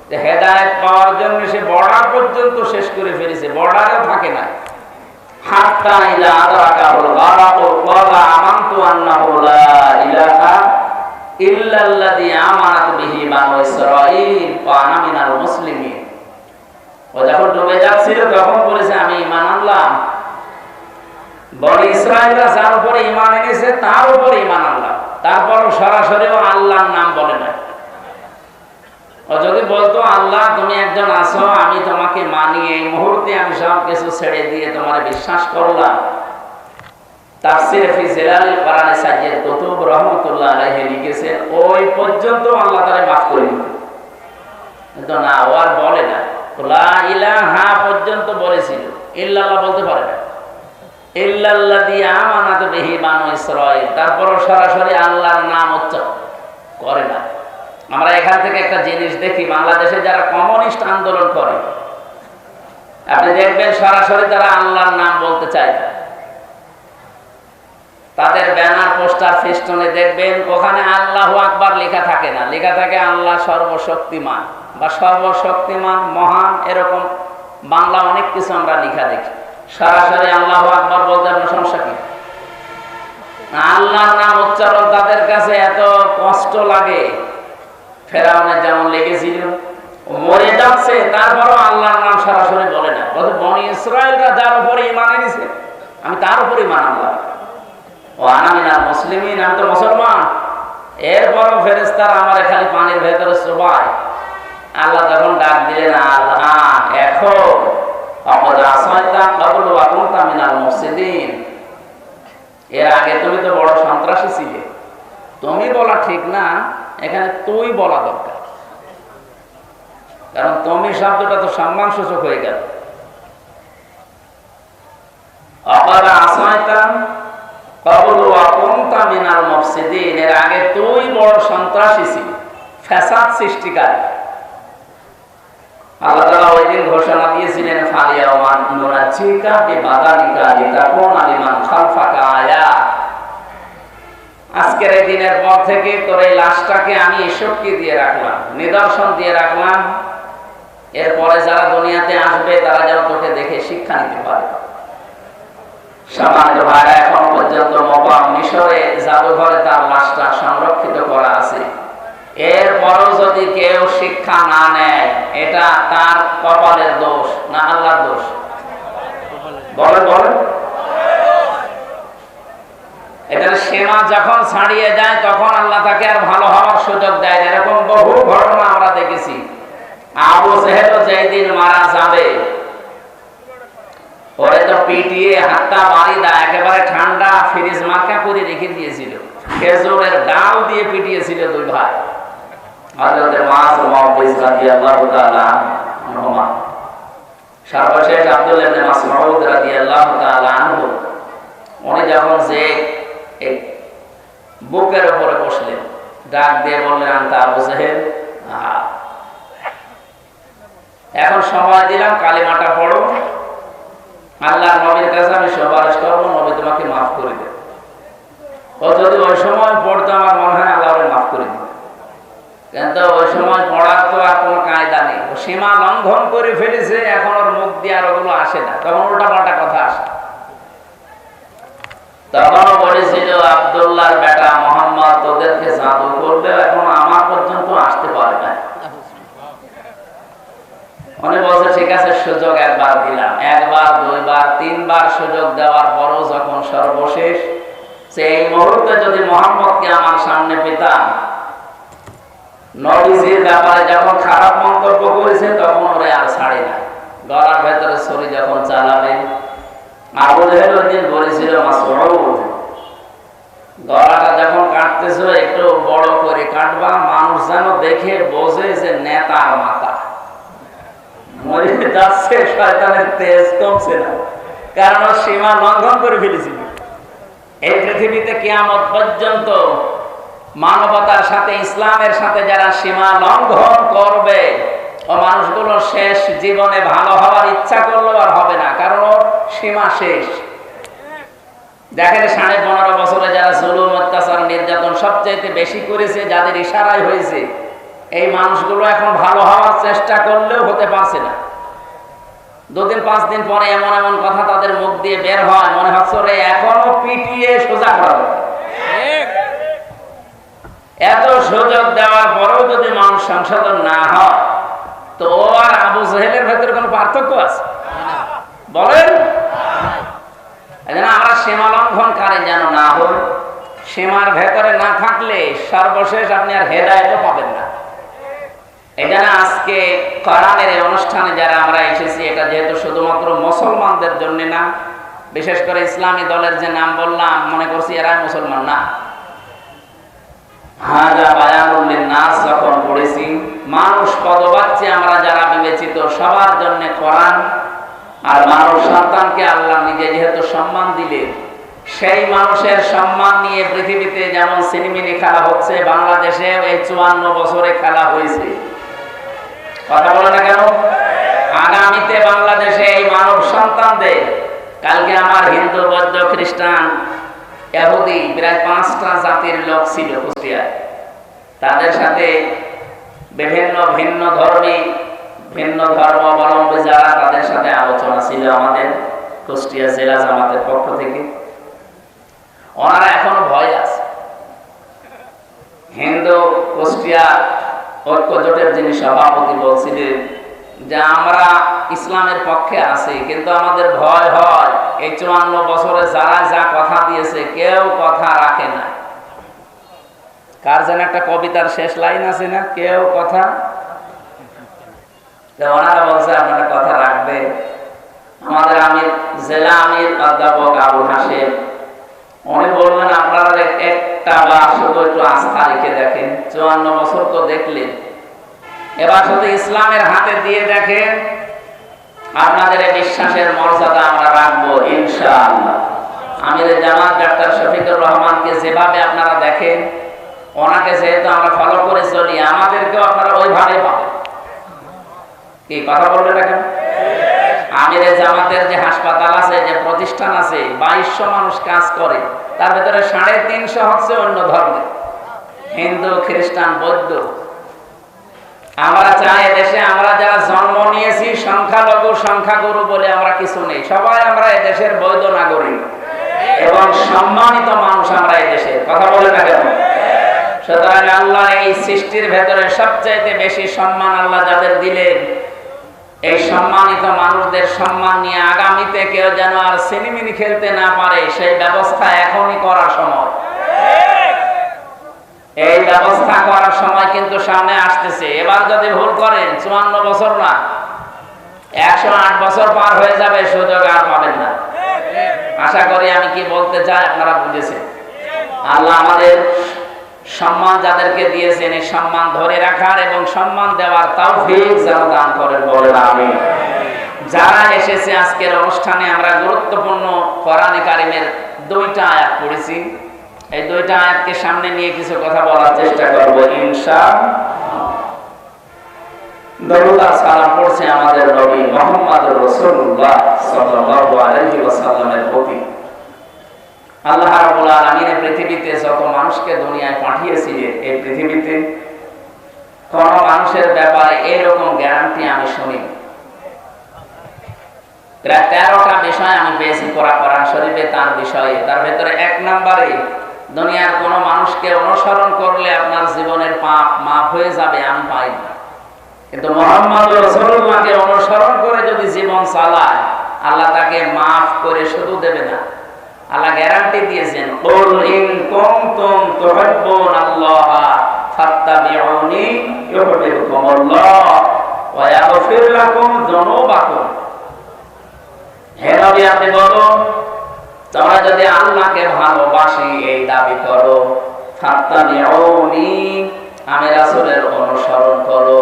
যে হেদায়েত পাওয়ার জন্য সে বর্ডার পর্যন্ত শেষ করে ফেলেছে, বর্ডারেও থাকে না। হাত্তা ইযা আদরাকাহুল গারাকু ক্বালা আমানতু আন্নাহু লা ইলাহা ইল্লাল্লাযী আমানাত বিহি বানু ইসরাঈল ওয়া আনা মিনাল মুসলিমিন। ও যখন ডুবে যাচ্ছিল তখন বলেছে আমি ঈমান আনলাম। বনি ইসরাঈলরা যার উপরে ঈমান এনেছে তার উপরে ঈমান আনলাম। তারপর সরাসরি আল্লাহর নাম বলে না। ও যদি বলতো আল্লাহ তুমি একজন আছো, আমি তোমাকে মানি, এই মুহূর্তে আমি সব কিছু ছেড়ে দিয়ে তোমার বিশ্বাস করলাম। তাফসীর ফি জিলালিল কোরআনে সাইয়্যিদ কুতুব রাহমাতুল্লাহ আলাইহি লিখেছেন ওই পর্যন্ত আল্লাহ তাআলা মাফ করে দিতেন, কিন্তু না, ও আর বলে না। লা ইলাহা পর্যন্ত বলেছিল, ইল্লাল্লাহ বলতে পারে না। ইল্লাল্লাযী আমানাত বিহি বানু ইসরাঈল, তারপরও সরাসরি আল্লাহর নাম উচ্চারণ করে না। আমরা এখান থেকে একটা জিনিস দেখি, বাংলাদেশে যারা কমিউনিস্ট আন্দোলন করে, আপনি দেখবেন সরাসরি তারা আল্লাহর নাম বলতে চায় না। তাদের ব্যানার, পোস্টার, ফেস্টুনে দেখবেন ওখানে আল্লাহু আকবার লেখা থাকে না, লেখা থাকে আল্লাহ সর্বশক্তিমান বা সর্বশক্তিমান মহান, এরকম বাংলা অনেক কিছু আমরা লেখা দেখি। সরাসরি আল্লাহু আকবার বলতে আপনার সমস্যা কি? আল্লাহর নাম উচ্চারণ তাদের কাছে এত কষ্ট লাগে। ফেরাউনের যেমন লেগেছিল, মরে যাচ্ছে তারপরও আল্লাহর নাম সরাসরি বলে না। বলতে বনি ইসরাঈলরা যার উপরে ঈমান এনেছে আমি তার উপরে ঈমান আনলাম। ও আনা মিনাল মুসলিমিন, আমি তো মুসলমান। এরপরও ফেরেশতারা আমারে খালি পানির ভেতরে চুবায়। আল্লাহ তখন ডাক দিলেন, আল্লাহ এখন এর আগে তুমি তো বড় সন্ত্রাসী ছিলে। তুমি বলা ঠিক না, এখানে তুই বলা দরকার, কারণ তুমি শব্দটা তো সম্মান সূচক হয়ে গেল। এর আগে তুই বড় সন্ত্রাসী ছিলি, ফ্যাসাদ সৃষ্টিকারী। আল্লাহ তাআলা ওই দিন ঘোষণা দিয়েছিলেন, ফালিয়াওমান নুনাজ্জিকা বিবাদানিকা লিতাকুনা লিমান খালফাকা আয়া। আজকের এই দিনের পর থেকে তোর এই লাশটাকে আমি সাক্ষী দিয়ে রাখলাম, নিদর্শন দিয়ে রাখলাম। এরপরে যারা দুনিয়াতে আসবে তারা যেন তোকে দেখে শিক্ষা নিতে পারে। সম্মানিত ভাইরা, এখন পর্যন্ত মোকাম মিশরে জাদুঘরে তার লাশটা সংরক্ষিত করা আছে। এরপরও যদি কেউ শিক্ষা না নেয়, এটা তার কপালের দোষ না আল্লাহর দোষ? বলেন বলেন। এটার সীমা যখন ছাড়িয়ে যায় তখন আল্লাহ তাকে আর ভালো হওয়ার সুযোগ দেয়। এরকম বহু ঘটনা আমরা দেখেছি। আবু জেহেল যেই দিন মারা যাবে, ওরে তো পিটিয়ে হাতটা বাড়িদা একেবারে ঠান্ডা ফ্রিজ মার্কা করে রেখে দিয়েছিল। খেজুরের ডাল দিয়ে পিটিয়েছিল দুই ভাই, হযরতে মুআয ও মুআবিজ রাদিয়াল্লাহু তাআলা আনহুমা। সর্বশেষ আব্দুল্লাহ ইবনে মাসউদ রাদিয়াল্লাহু তাআলা আনহু, উনি যখন যে বুকের উপরে বসলেন, ডাক দিয়ে বললেন, আনতা আবু জাহেল। এখন সময় দিলাম, কালিমাটা পড়ো, আল্লাহর নবীর কাছে আমি সুপারিশ করবো, নবী তোমাকে মাফ করে দেবে। ও যদি ওই সময় পড়তো আমার মনে হয় আল্লাহ মাফ করে দিবে, কিন্তু ওই সময় পড়ার তো আর কোনো কায়দা নেই। ও সীমা লঙ্ঘন করে ফেলেছে, এখন ওর মুখ দিয়ে আর ওগুলো আসে না, তখন উল্টা পাল্টা কথা আসে। তখনও বলেছিল, আব্দুল্লাহর বেটা মোহাম্মদ তোদেরকে জাদু করবে, এখন আমার পর্যন্ত আসতে পারে না। উনি বলছে, ঠিক আছে, সুযোগ একবার দিলাম, একবার, দুইবার, তিনবার সুযোগ দেওয়ার পরও যখন সর্বশেষ, সেই মুহূর্তে যদি মোহাম্মদকে আমার সামনে পেতাম, নবীজির ব্যাপারে যখন খারাপ মন্তব্য করেছে তখন ওরে আর ছাড়ে না, গলার ভেতরে ছুরি যখন চালাবে। আবু জাহেল ওইদিন বলেছিল, মাসউদ গলাটা যখন কাটতেছো একটু বড় করে কাটবা, মানুষ যেন দেখে বোঝে যে নেতার মাথা। মরে যাচ্ছে, শয়তানের তেজ কমছে না, কারণ সীমা লঙ্ঘন করে ফেলেছিল। এই পৃথিবীতে কিয়ামত পর্যন্ত মানবতার সাথে, ইসলামের সাথে যারা সীমা লঙ্ঘন করবে, ও মানুষগুলো শেষ জীবনে ভালো হওয়ার ইচ্ছা করলেও আর হবে না, কারণ ওর সীমা শেষ। দেখেন 15.5 বছরে যারা জুলুম, অত্যাচার, নির্যাতন সবচেয়ে বেশি করেছে, যাদের ইশারায় হয়েছে, এই মানুষগুলো এখন ভালো হওয়ার চেষ্টা করলেও হতে পারছে না। 2 দিন 5 দিন পরে এমন এমন কথা তাদের মুখ দিয়ে বের হয়, মনে হচ্ছে রে এখনো পিটিয়ে সোজা করা যাবে। এত সুযোগ দেওয়ার পরেও যদি মানুষ সংশোধন না হয়, তো ও আর আবু জাহেলের ভেতরে কোনো পার্থক্য আছে বলেন? আমরা সীমা লঙ্ঘনকারী যেন না হই। সীমার ভেতরে না থাকলে সর্বশেষ আপনি আর হেদায়েতও পাবেন না। এই জন্য আজকে কোরআনের এই অনুষ্ঠানে যারা আমরা এসেছি, এটা যেহেতু শুধুমাত্র মুসলমানদের জন্য না, বিশেষ করে ইসলামী দলের যে নাম বললাম, মনে করছি এরা মুসলমান না। হাজা বায়ানুল লিন্নাস যখন পড়েছি, মানুষ পদবাচ্যে আমরা যারা বিবেচিত, সবার জন্য কোরআন। আর মানব সন্তানকে আল্লাহ নিজে যেহেতু সম্মান দিলেন, সেই মানুষের সম্মান নিয়ে পৃথিবীতে যেমন সিনেমিনি খেলা হচ্ছে, বাংলাদেশে এই 54 বছরে খেলা হয়েছে। কথা বলে না কেন? আগামীতে বাংলাদেশে এই মানব সন্তানদের, কালকে আমার হিন্দু, বৌদ্ধ, খ্রিস্টান, ইহুদি প্রায় 5টা জাতির লোক ছিল কুষ্টিয়ায়। তাদের সাথে বিভিন্ন ভিন্ন ধর্মী, ভিন্ন ধর্মাবলম্বী যারা, তাদের সাথে আলোচনা ছিল আমাদের কুষ্টিয়া জেলা জামাতের পক্ষ থেকে। ওনারা এখনো ভয় আছে। হিন্দু কুষ্টিয়া ঐক্য জোটের যিনি সভাপতি বলছিলেন যে আমরা ইসলামের পক্ষে আছি, কিন্তু আমাদের ভয় হয় এই 54 বছরে যারা যা কথা দিয়েছে কেউ কথা রাখে না। কার যেন একটা কবিতার শেষ লাইন আছে না, কেউ কথা। ওনারা বলছে আপনারা কথা রাখবে। আমাদের আমির, জেলা আমির অধ্যাপক আবুল হাশেম, উনি বলবেন আপনারা একটা বার শুধু একটু আস্থা রেখে দেখেন, 54 বছর তো দেখলেন, এবার শুধু ইসলামের হাতে দিয়ে দেখেন, আপনাদের এই বিশ্বাসের মর্যাদা আমরা রাখবো ইনশাআল্লাহ। আমির জামাত ডাক্তার শফিকুর রহমানকে যেভাবে আপনারা দেখেন, ওনাকে যেহেতু আমরা ফলো করে চলি, আমাদেরকেও আপনারা ওইভাবে পাবেন। কি কথা বলবেন এখন? আমির জামাতের যে হাসপাতাল আছে, যে প্রতিষ্ঠান আছে, 2200 মানুষ কাজ করে, তার ভেতরে 350 হচ্ছে অন্য ধর্মের, হিন্দু, খ্রিস্টান, বৌদ্ধ। আমরা চাই দেশে আমরা যারা জন্ম নিয়েছি সংখ্যালঘু, সংখ্যাগুরু বলে আমরা কিছু নেই, সবাই আমরা এই দেশের বৈধ নাগরিক এবং সম্মানিত মানুষ আমরা এই দেশে। কথা বলে না কেন? সুতরাং আল্লাহ এই সৃষ্টির ভেতরে সবচাইতে বেশি সম্মান আল্লাহ যাদের দিলেন, এই সম্মানিত মানুষদের সম্মান নিয়ে আগামীতে কেউ যেন আর সিনেমিনি খেলতে না পারে, সেই ব্যবস্থা এখনই করার সময়। এই ব্যবস্থা করার সময় কিন্তু সামনে আসতেছে। এবার যদি ভুল করেন, 54 বছর না, 108 বছর পার হয়ে যাবে, সুযোগ আর পাবেন না। আশা করি আমি কি বলতে চাই আপনারা বুঝেছেন। আল্লাহ আমাদের সম্মান যাদেরকে দিয়েছেন, এই সম্মান ধরে রাখার এবং সম্মান দেওয়ার তৌফিক যেন দান করেন, বলেন আমিন। যারা এসেছে আজকের অনুষ্ঠানে, আমরা গুরুত্বপূর্ণ কোরআনে কারিমের 2টা আয়াত পড়েছি। এই দুইটা আয়াতকে সামনে নিয়ে কিছু কথা বলার চেষ্টা করব ইনশাআল্লাহ। দরুদ আর সালাম পড়ছে আমাদের নবী মুহাম্মদুর রাসূলুল্লাহ সাল্লাল্লাহু আলাইহি ওয়াসাল্লামের প্রতি। আল্লাহ রাব্বুল আলামিন পৃথিবীতে যত মানুষকে দুনিয়ায় পাঠিয়েছে, এই পৃথিবীতে কোন মানুষের ব্যাপারে এরকম গ্যারান্টি আমি শুনি। প্রায় 13টা বিষয় আমি পেয়েছি কোরআন শরীফে তার বিষয়ে। তার ভেতরে 1 নম্বরে দুনিয়ার কোন মানুষকে অনুসরণ করলে আপনার জীবনের পাপ মাফ হয়ে যাবে, আমি পাই না। কিন্তু মুহাম্মদ রাসূলুল্লাহকে অনুসরণ করে যদি জীবন চালায়, আল্লাহ তাকে মাফ করে শুধু দেবে না, আল্লাহ গ্যারান্টি দিয়েছেন, কুল ইন কুনতুম তুহিব্বুনাল্লাহ ফাত্তাবিউনি ইউহিব্বুকুমুল্লাহ ওয়া ইয়াগফির লাকুম যুনুবাকুম। হে নবী, আপনি বলুন, তোমরা যদি আল্লাহকে ভালোবাসি এই দাবি করো, ফাত্তাবিউনি, আমি রাসূলের অনুসরণ করো।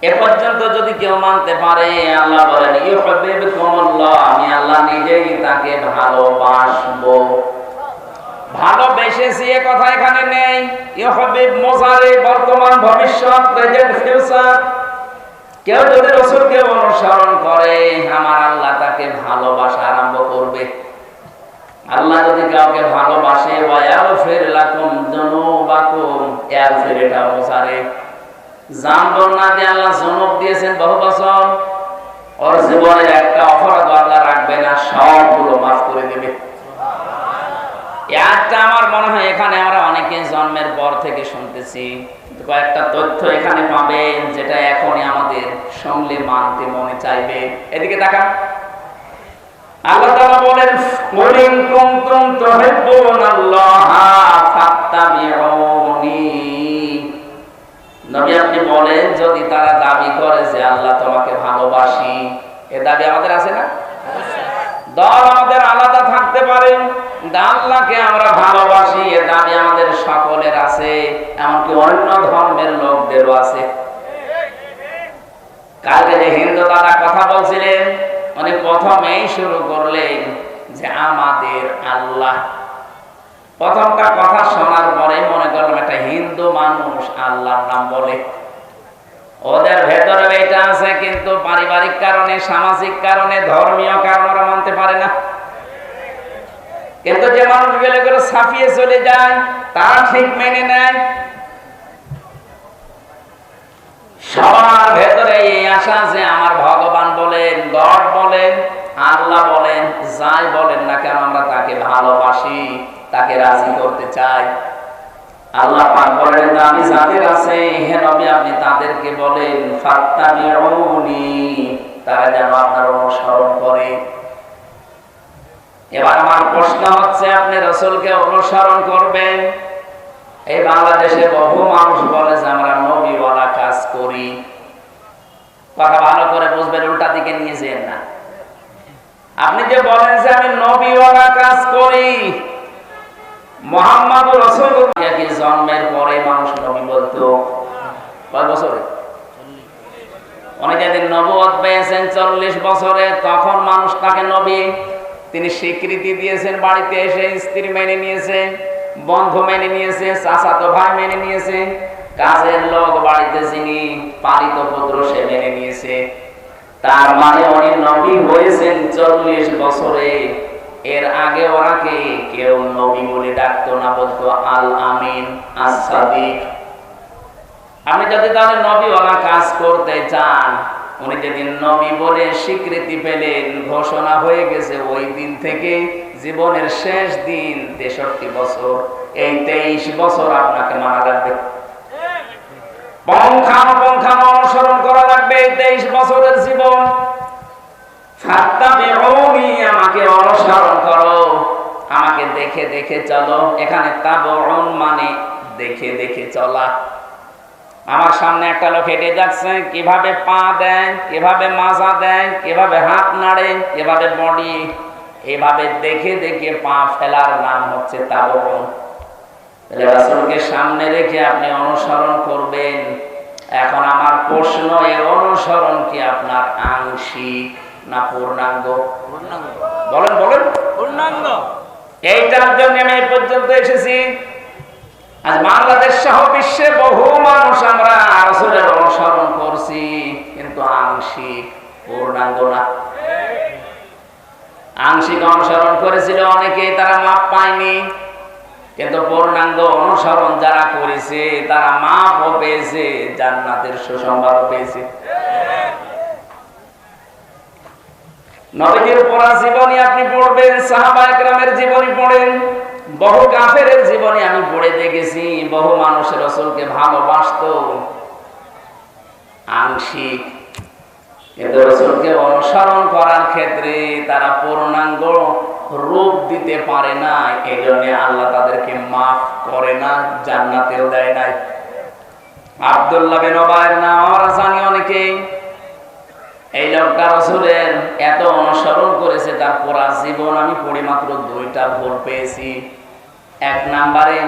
এ পর্যন্ত যদি কেউ মানতে পারে, আল্লাহ বলেন ইউহিব্বুকুমুল্লাহ, আমি আল্লাহ নিজেই তাকে ভালোবাসবো। ভালোবেসেছি এ কথা এখানে নেই। ইউহিব্বু মুজারে, বর্তমান, ভবিষ্যৎ, প্রেজেন্ট, ফিউচার। কেউ যদি রাসূলকে অনুসরণ করে, আমার আল্লাহ তাকে ভালোবাসা আরম্ভ করবে। আল্লাহ যদি কাউকে ভালোবাসে, ওয়া ইয়াগফির লাকুম যুনুবাকুম, ইয়াগফির এটা মুজারে, জানবো না যে আল্লাহ জনব দিয়েছেন বহু বছর, ওর জীবনের একটা অপরাধ আল্লাহ রাখবে না, সবগুলো মাফ করে দেবে। একটা আমার মনে হয় এখানে আমরা অনেকে জন্মের পর থেকে শুনতেছি, কয়েকটা তথ্য এখানে পাবেন যেটা এখনই আমাদের শুনলে মানতে মনে চাইবে। এদিকে তাকান, আল্লাহ তাআলা বলেন, কুল ইন কুনতুম তুহিব্বুনাল্লাহ ফাত্তাবিউনি। নবী, আপনি বলেন, যদি তারা দাবি করে যে আল্লাহ তোমাকে ভালোবাসি, এ দাবি আমাদের আছে না? দল আমাদের আলাদা থাকতে পারে, আল্লাহকে আমরা ভালোবাসি এ দাবি আমাদের সকলের আছে, এমনকি অন্য ধর্মের লোকদেরও আছে। কালকে যে হিন্দু দাদা কথা বলছিলেন, উনি প্রথমেই শুরু করলেন যে আমাদের আল্লাহ। প্রথমটা কথা শোনার পরে মনে করলাম একটা হিন্দু মানুষ আল্লাহর নাম বলে। ওদের ভেতরে এটা আছে, কিন্তু পারিবারিক কারণে, সামাজিক কারণে, ধর্মীয় কারণে ওরা মানতে পারে না। কিন্তু যে মানুষ গেলে করে ছাপিয়ে চলে যায়, তারা ঠিক মেনে নেয়। সবার ভেতরে এই আশা যে আমার ভগবান বলেন, গড বলেন, আল্লাহ বলেন, যাই বলেন না কেন আমরা তাকে ভালোবাসি, তাকে রাজি করতে চাই। আল্লাহ পাক বলেন, আমি যাদের আছে হে নবী আপনি তাদেরকে বলেন ফাত্তাবিউনি, তারা যেন আপনার অনুসরণ করে। এবার আমার প্রশ্ন হচ্ছে, আপনি রাসূলকে অনুসরণ করবেন, এই বাংলাদেশে বহু মানুষ বলে যে আমরা নবীওয়ালা কাজ করি। কথা ভালো করে বুঝবেন, উল্টা দিকে নিয়ে যেন না। আপনি যে বলেন যে আমি নবীওয়ালা কাজ করি, মুহাম্মদুর রাসূলুল্লাহ কি জন্মের পরে মানুষ নবী বলতো? কয় বছরে? উনি যেদিন নবুয়ত পেয়েছেন 40 বছরে, তখন মানুষ তাকে নবী, তিনি স্বীকৃতি দিয়েছেন। বাড়িতে এসে স্ত্রী মেনে নিয়েছে, বন্ধু মেনে নিয়েছে, চাচাতো ভাই মেনে নিয়েছে, কাজের লোক বাড়িতে যিনি পালিত পুত্র সে মেনে নিয়েছে। তার মানে উনি নবী হয়েছেন 40 বছরে। এর আগে ওনাকে কেউ নবী বলে ডাকতো না, বলতো আল আমিন, আস-সাদিক। আপনি যদি তাহলে নবীওয়ালা কাজ করতে চান, উনি যেদিন নবী বলে স্বীকৃতি পেলেন, ঘোষণা হয়ে গেছে, ওই দিন থেকে জীবনের শেষ দিন 63 বছর, এই 23 বছর আপনাকে মানা লাগবে, পঙ্খানুপুঙ্খানু অনুসরণ করা লাগবে এই 23 বছরের জীবন। ফাত্তাবিউনি, আমাকে অনুসরণ করো, আমাকে দেখে দেখে চলো। এখানে তাবউন মানে দেখে দেখে চলা। আমার সামনে একটা লোক হেঁটে যাচ্ছে, কিভাবে পা দেয়, কিভাবে মাজা দেয়, কিভাবে হাত নাড়ে, কিভাবে বডি, এভাবে দেখে দেখে পা ফেলার নাম হচ্ছে তাবউন। তাহলে রাসূলকে সামনে রেখে আপনি অনুসরণ করবেন। এখন আমার প্রশ্ন, এই অনুসরণ কি আপনার আংশিক না পূর্ণাঙ্গ? বলেন বলেন। পূর্ণাঙ্গ। এইটার জন্য আমি এই পর্যন্ত এসেছি। আজ বাংলাদেশ সহ বিশ্বে বহু মানুষ আমরা রাসূলের অনুসরণ করছি, কিন্তু আংশিক, পূর্ণাঙ্গ না। আংশিক অনুসরণ করেছিল অনেকেই, তারা মাপ পায়নি, কিন্তু পূর্ণাঙ্গ অনুসরণ যারা করেছে তারা মাপও পেয়েছে, জান্নাতের সুসংবাদও পেয়েছে। নবীজির পুরা জীবনী আপনি পড়বেন, সাহাবায়ে কেরামের জীবনী পড়েন, বহু কাফেরের জীবনী আমি পড়ে দেখেছি। বহু মানুষ রাসূলকে ভালোবাসতো আংশিক, কিন্তু রাসূলকে অনুসরণ করার ক্ষেত্রে তারা পূর্ণাঙ্গ রূপ দিতে পারে না, এই জন্য আল্লাহ তাদেরকে মাফ করে না, জান্নাতেও দেয় নাই। আব্দুল্লাহ বিন উবাইয়ের নাম আমরা জানি অনেকেই। এই লোকটা রাসূলের এত অনুসরণ করেছে, তার পুরা জীবন আমি পড়ি মাত্র 2টা ভুল পেয়েছি। এক নম্বরে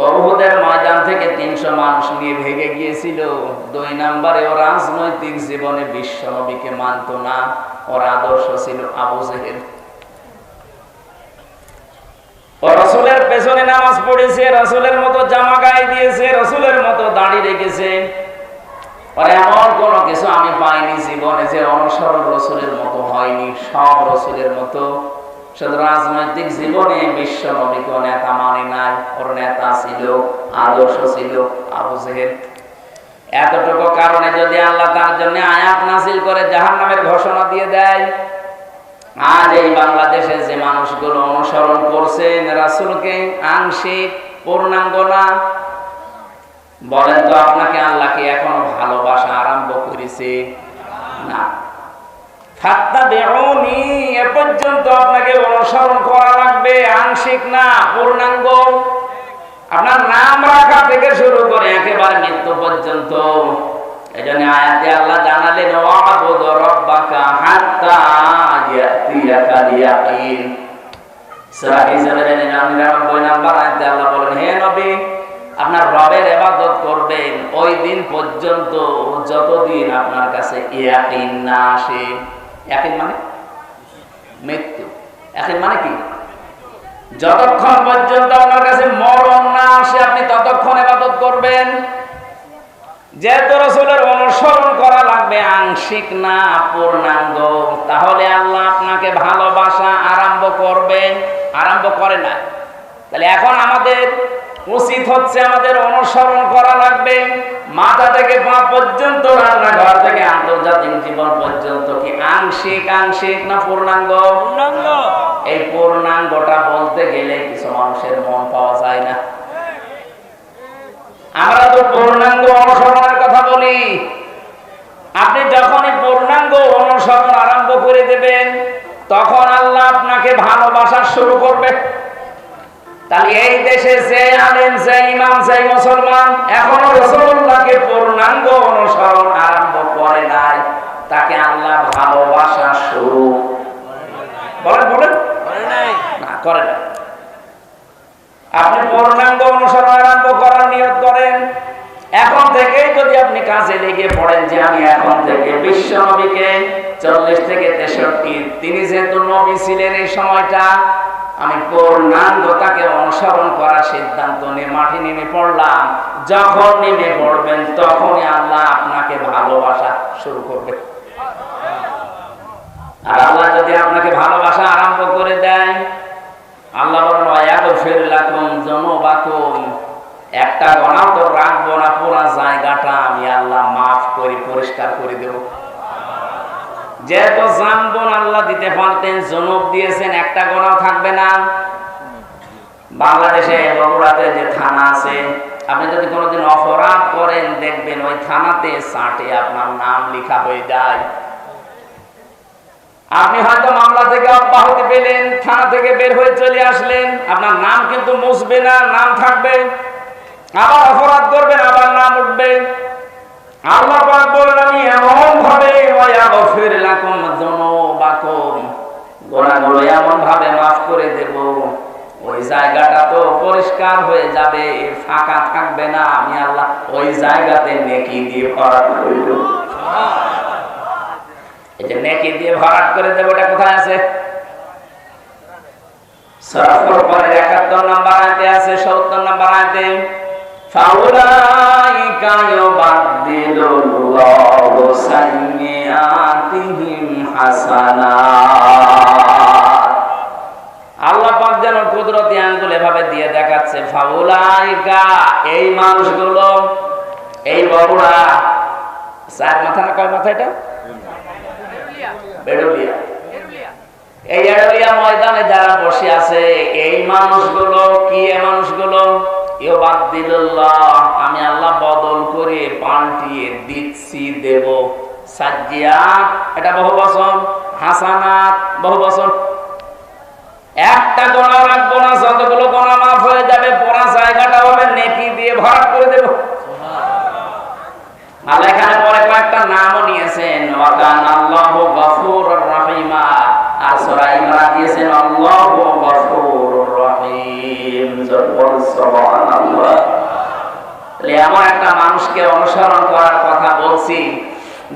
উহুদের ময়দান থেকে 300 মানুষ নিয়ে ভেগে গিয়েছিল। 2 নম্বরে ও রাজনৈতিক জীবনে বিশ্ব নবীকে মানত না, ওর আদর্শ ছিল আবু জেহেল। ও রাসূলের পেছনে নামাজ পড়েছে, রাসূলের মতো জামা গায়ে দিয়েছে, রাসূলের মতো দাড়ি রেখেছে, আর এমন কোন কিছু আমি পাইনি জীবনে যে অনুসরণ রাসূলের মতো হয়নি, সব রাসূলের মতো। শুধু রাজনৈতিক জীবনে বিশ্ব নবীকে নেতা মানে নাই, ওর নেতা ছিল, আদর্শ ছিল আবু জেহেল। এতটুকু কারণে যদি আল্লাহ তার জন্য আয়াত নাযিল করে জাহান্নামের ঘোষণা দিয়ে দেয়, আজ এই বাংলাদেশে যে মানুষগুলো অনুসরণ করছেন রাসূলকে আংশিক, পূর্ণাঙ্গ না, বলেন তো আপনাকে আল্লাহ কি এখনো ভালোবাসা আরম্ভ করেছে? না। ফাত্তাবিউনি, এ পর্যন্ত আপনাকে অনুসরণ করা লাগবে, আংশিক না, পূর্ণাঙ্গ। আপনার নাম রাখা থেকে শুরু করে একেবারে মৃত্যু পর্যন্ত। এজন্য আয়াতে আল্লাহ জানালেন ওয়াবুদ রাব্বাকা হাত্তা ইয়াতিয়াকাল ইয়াকিন। সূরা হিজরের 99 নম্বর আয়াতে আল্লাহ বলেন, হে নবী, আপনার রবের ইবাদত করবেন ওই দিন পর্যন্ত যতদিন আপনার কাছে ইয়াকিন না আসে। ইয়াকিন মানে মৃত্যু। ইয়াকিন মানে কি? যতক্ষণ পর্যন্ত আপনার কাছে মরণ না আসে আপনি ততক্ষণ ইবাদত করবেন। যেহেতু রাসূলের অনুসরণ করা লাগবে আংশিক না, পূর্ণাঙ্গ, তাহলে আল্লাহ আপনাকে ভালোবাসা আরম্ভ করবেন, আরম্ভ করে না। তাহলে এখন আমাদের উচিত হচ্ছে আমাদের অনুসরণ করা লাগবে মাথা থেকে পা পর্যন্ত, রান্নাঘর থেকে আন্তর্জাতিক জীবন পর্যন্ত। কি আংশিক, আংশিক না পূর্ণাঙ্গ? পূর্ণাঙ্গ। এই পূর্ণাঙ্গটা বলতে গেলে কিছু মানুষের মন পাওয়া যায় না। আমরা তো পূর্ণাঙ্গ অনুসরণের কথা বলি। আপনি যখনই পূর্ণাঙ্গ অনুসরণ আরম্ভ করে দেবেন তখন আল্লাহ আপনাকে ভালোবাসা শুরু করবে। তাহলে এই দেশে যে আলেম, যে ইমাম, যে মুসলমান এখনো রাসূলুল্লাহকে পূর্ণাঙ্গ অনুসরণ আরম্ভ করে নাই, তাকে আল্লাহ ভালোবাসা শুরু বলেন না, করে নাই। আপনি পূর্ণাঙ্গ অনুসরণ আরম্ভ করার নিয়ত করেন, এখন থেকেই যদি আপনি কাজে লেগে পড়েন যে আমি এখন থেকে বিশ্ব নবীকে 40 থেকে 63, তিনি যেহেতু নবী ছিলেন এই সময়টা, আমি পূর্ণাঙ্গতাকে অনুসরণ করার সিদ্ধান্ত নিয়ে মাঠে নেমে পড়লাম। যখন নেমে পড়বেন তখনই আল্লাহ আপনাকে ভালোবাসা শুরু করবে। আর আল্লাহ যদি আপনাকে ভালোবাসা আরম্ভ করে দেয়, আল্লাহ বলেন ওয়ায়াগফির লাকুম যুনুবাকুম, একটা গুনাহ তো রাখবো না, পুরো জায়গাটা আমি আল্লাহ মাফ করে পরিষ্কার করে দেব। যেহেতু জানবন আল্লাহ দিতে পারতেন, জনব দিয়েছেন, একটা গুনাহ থাকবে না। বাংলাদেশে বগুড়াতে যে থানা আছে, আপনি যদি কোনোদিন অপরাধ করেন দেখবেন ওই থানাতে চার্টে আপনার নাম লেখা হয়ে যায়। আপনি হয়তো মামলা থেকে অব্যাহতি পেলেন, থানা থেকে বের হয়ে চলে আসলেন, আপনার নাম কিন্তু মুছবে না, নাম থাকবে। আবার অপরাধ করবেন, আবার নাম উঠবে। আল্লাহ পাক বলেন আমি এমন ভাবে ওয়ায়াগফির লাকুম যুনুবাকুম, গুনাহগুলো এমন ভাবে মাফ করে দেব, ওই জায়গাটা তো পরিষ্কার হয়ে যাবে, ফাঁকা থাকবে না। আমি আল্লাহ ওই জায়গাতে নেকি দিয়ে ভরাট করে দেব। এই যে নেকি দিয়ে ভরাট করে দেব, এটা কোথায় আছে? সূরা ফুরকানের 71 নম্বর আয়াতে আছে, 70 নম্বর আয়াতে ফাউলাইকা ইউবাদদিলুল্লাহু সাইয়্যাতিহিম হাসানাত। আল্লাহ পাক যেন কুদরতি আঙ্গুল এভাবে দিয়ে দেখাচ্ছে, ফাউলাইকা এই মানুষগুলো, এই বড়রা, চার মাথা না কয় মাথা এটা? বেড়ুলিয়া। এই এড়লিয়া ময়দানে যারা বসে আছে এই মানুষগুলো কি? এই মানুষগুলো ইউবাদদিলুল্লাহ, আমি আল্লাহ বদল করে পাল্টিয়ে দিচ্ছি, দেব। সাজ্জিয়াত এটা বহু বচন, হাসানাত বহু বচন। একটা গোনা রাখবো না, যতগুলো গোনা মাফ হয়ে যাবে, পুরা জায়গাটা হবে নেকি দিয়ে ভরাট করে দেব। আল্লাহ এখানে পরে কয়েকটা নামও নিয়েছেন, ওয়া কানা আল্লাহু গফুরুর রহিমা, আর সূরা ইমরান দিয়েছেন আল্লাহু গফুরুর রহিম। সুবহানাল্লাহ। এমন একটা মানুষকে অনুসরণ করার কথা বলছি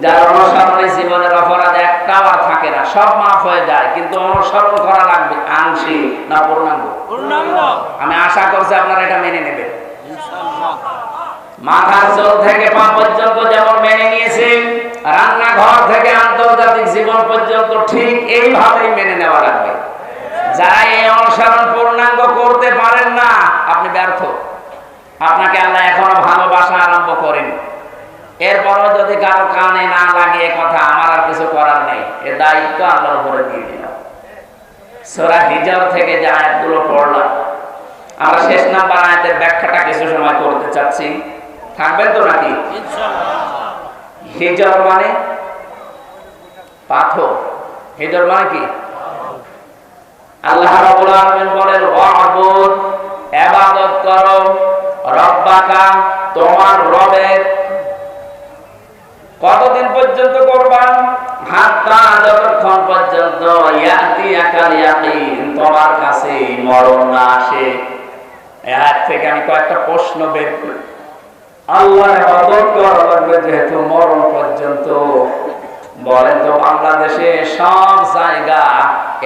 যার অনুসরণে জীবনের অপরাধ একটাও আর থাকে না, সব মাফ হয়ে যায়, কিন্তু অনুসরণ করা লাগবে আংশিক না পূর্ণাঙ্গ? আমি আশা করছি আপনারা এটা মেনে নেবেন। মাথার চুল থেকে পা পর্যন্ত যেমন মেনে নিয়েছে, রান্নাঘর থেকে আন্তর্জাতিক জীবন পর্যন্ত ঠিক এইভাবেই মেনে নেওয়া লাগবে। যারা এই অনুসরণ পূর্ণাঙ্গ করতে পারেন না, আপনি ব্যর্থ। আপনাকে আল্লাহ এখনো ভালোবাসা আরম্ভ করেন। এরপরও যদি কারো কানে না লাগে কথা, আমার আর কিছু করার নেই, এর দায়িত্ব আল্লাহর উপরে দিয়ে দিলাম। সূরা হিজর থেকে যে আয়াতগুলো পড়লাম, আমরা শেষ নাম্বার আয়াতের ব্যাখ্যাটা কিছু সময় করতে চাচ্ছি। থাকবেন তো নাকি? হিজর মানে পাথর। হিজর মানে কি? আল্লাহ রাব্বুল আলামিন বলেন ওয়া'বুদ, ইবাদত করো, রব্বাকা, তোমার রবের। কতদিন পর্যন্ত করবা? হাত্তা, যতক্ষণ পর্যন্ত ইয়াতিয়াকাল ইয়াকিন, তোমার কাছে মরণ না আসে। এর থেকে আমি কয়েকটা প্রশ্ন বের করি। আল্লাহর ইবাদত করা লাগবে যেহেতু মরণ পর্যন্ত। বলেন তো বাংলাদেশে সব জায়গা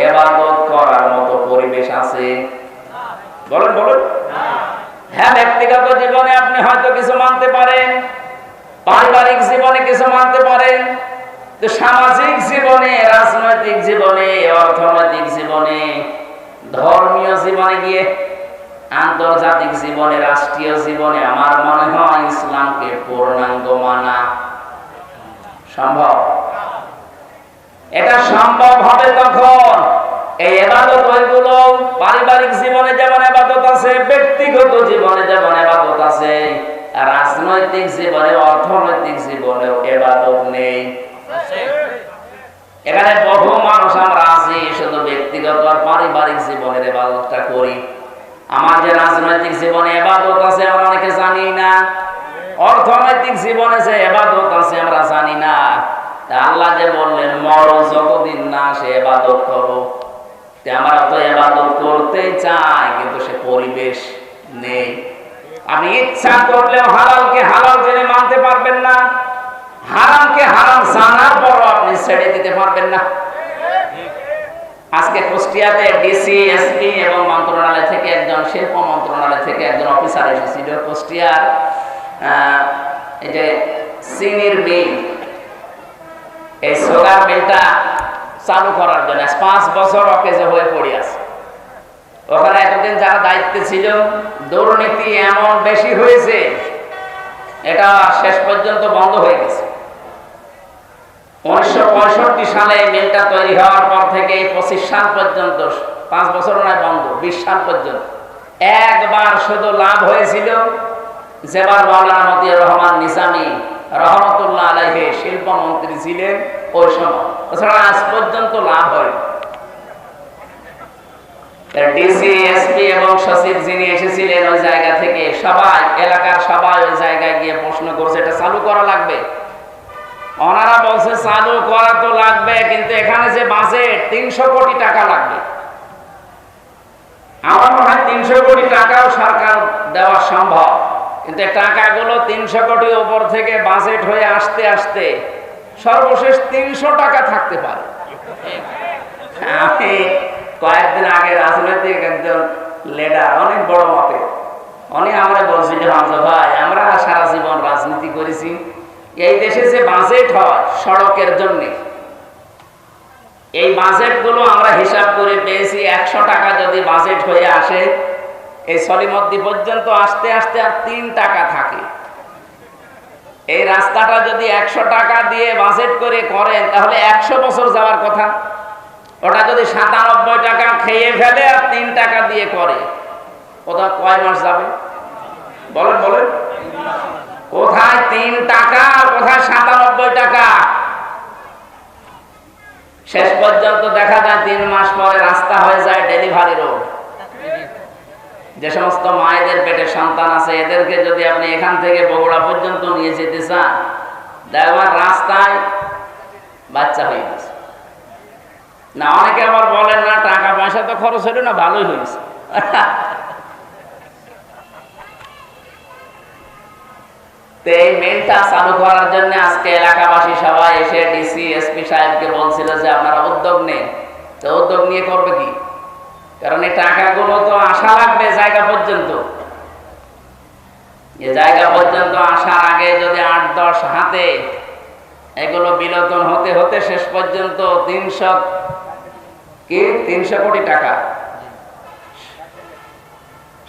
ইবাদত করার মতো পরিবেশ আছে? বলেন বলেন। হ্যাঁ, ব্যক্তিগত জীবনে আপনি হয়তো কিছু মানতে পারেন, পারিবারিক জীবনে কিছু মানতে পারেন, তো সামাজিক জীবনে, রাজনৈতিক জীবনে, অর্থনৈতিক জীবনে, ধর্মীয় জীবনে গিয়ে, আন্তর্জাতিক জীবনে, রাষ্ট্রীয় জীবনে আমার মনে হয় ইসলামকে পূর্ণাঙ্গ মানা সম্ভব। এটা সম্ভব হবে তখন এই ইবাদত ওইগুলো পারিবারিক জীবনে যেমন ইবাদত আছে, ব্যক্তিগত জীবনে যেমন ইবাদত আছে, রাজনৈতিক জীবনে, অর্থনৈতিক জীবনেও ইবাদত নেই। এখানে বহু মানুষ আমরা আছি শুধু ব্যক্তিগত আর পারিবারিক জীবনের ইবাদতটা করি। আমার যে রাজনৈতিক জীবনে ইবাদত আছে আমরা অনেকে জানি না, অর্থনৈতিক জীবনে যে ইবাদত আছে আমরা জানি না। আল্লাহ যে বললেন মরো যতদিন না সে ইবাদত করো, আমরা তো ইবাদত করতেই চাই, কিন্তু সে পরিবেশ নেই। আপনি ইচ্ছা করলেও হালালকে হালাল জেনে মানতে পারবেন না, হারামকে হারাম জানার পরও আপনি ছেড়ে দিতে পারবেন না। আজকে কুষ্টিয়াতে ডিসি, এসপি এবং মন্ত্রণালয় থেকে একজন, শিল্প মন্ত্রণালয় থেকে একজন অফিসার এসেছিল কুষ্টিয়ার এই যে চিনির মিল, এই সুগার মিলটা চালু করার জন্য 5 বছর অকেজে হয়ে পড়ে আছে। ওখানে এতদিন যারা দায়িত্বে ছিল, দুর্নীতি এমন বেশি হয়েছে, এটা শেষ পর্যন্ত বন্ধ হয়ে গেছে। 1965 সালে এই মিলটা তৈরি হওয়ার পর থেকে 25 সাল পর্যন্ত, 5 বছর নয় বন্ধ, 20 সাল পর্যন্ত একবার শুধু লাভ হয়েছিল, যেবার মাওলানা মতিয়ার রহমান নিজামী রহমতুল্লাহ আলাইহি শিল্পমন্ত্রী ছিলেন ওই সময়। তাছাড়া আজ পর্যন্ত লাভ হয়। ডিসি, এসপি এবং সচিব যিনি এসেছিলেন ওই জায়গা থেকে, সবাই, এলাকার সবাই ওই জায়গায় গিয়ে প্রশ্ন করছে এটা চালু করা লাগবে। ওনারা বলছে চালু করা তো লাগবে, কিন্তু এখানে যে বাজেট 300 কোটি টাকা লাগবে। আমার মনে হয় 300 কোটি টাকাও সরকার দেওয়া সম্ভব, কিন্তু টাকাগুলো 300 কোটি উপর থেকে বাজেট হয়ে আসতে আসতে সর্বশেষ 300 টাকা থাকতে পারে। আমি কয়েকদিন আগে রাজনৈতিক একজন লিডার, অনেক বড় মতে, উনি আমরা বলছি যে হামজা ভাই, আমরা সারা জীবন রাজনীতি করেছি, এই দেশে যে বাজেট হয় সড়কের জন্য, এই বাজেটগুলো আমরা হিসাব করে পেয়েছি 100 টাকা যদি বাজেট হয়ে আসে, এই সলিমদ্দি পর্যন্ত আসতে আসতে আর 3 টাকা থাকে। এই রাস্তাটা যদি 100 টাকা দিয়ে বাজেট করে করেন তাহলে 100 বছর যাওয়ার কথা। ওটা যদি 97 টাকা খেয়ে ফেলে আর 3 টাকা দিয়ে করে, ওটা কয় মাস যাবে বলেন বলেন? কোথায় 3 টাকা, কোথায় 97 টাকা? শেষ পর্যন্ত দেখা যায় 3 মাস পরে রাস্তা হয়ে যায় ডেলিভারি রোড। যে সমস্ত মায়েদের পেটে সন্তান আছে, এদেরকে যদি আপনি এখান থেকে বগুড়া পর্যন্ত নিয়ে যেতে চান, দেখবেন রাস্তায় বাচ্চা হয়ে গেছে। না, অনেকে আবার বলেন না টাকা পয়সা তো খরচ হলো না, ভালোই হয়েছে। তো এই মেলটা চালু করার জন্য আজকে এলাকাবাসী সবাই এসে ডিসি এসপি সাহেবকে বলছিল যে আপনারা উদ্যোগ নেন। তো উদ্যোগ নিয়ে করবে কি? কারণ এই টাকাগুলো তো আসা লাগবে জায়গা পর্যন্ত। এই জায়গা পর্যন্ত আসার আগে যদি 8-10 হাতে এগুলো বিলোপন হতে হতে শেষ পর্যন্ত 300 কোটি টাকা,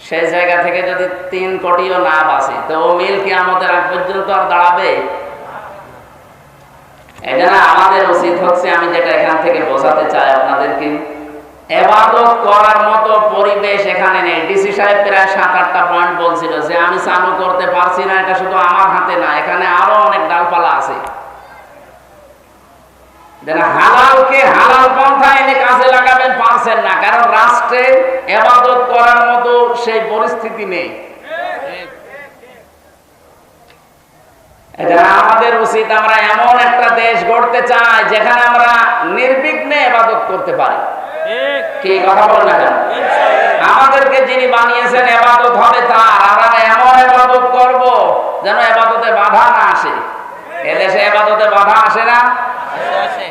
সেই জায়গা থেকে যদি 3 কোটিও না বাঁচে, তো ও মিল কি আমাদের আগ পর্যন্ত আর দাঁড়াবে? এটা আমাদের উচিত হচ্ছে, আমি যেটা এখান থেকে বোঝাতে চাই আপনাদেরকে, ইবাদত করার মতো পরিবেশ এখানে নেই। ডিসি সাহেব প্রায় 7-8টা পয়েন্ট বলছিল যে আমি চালু করতে পারছি না, এটা শুধু আমার হাতে না, এখানে আরো অনেক ডালপালা আছে। হালালকে হালাল পন্থা এনে কাজে লাগাবেন, পারছেন না, কারণ রাষ্ট্রে ইবাদত করার মতো সেই পরিস্থিতি নেই। এটা আমাদের উচিত, আমরা এমন একটা দেশ গড়তে চাই যেখানে আমরা নির্বিঘ্নে ইবাদত করতে পারি। কি কথা বলেন না কেন? আমাদেরকে যিনি বানিয়েছেন ইবাদত হবে তার, আমরা এমন ইবাদত করব যেন ইবাদতে বাধা না আসে। এদেশে ইবাদতে বাধা আসে না,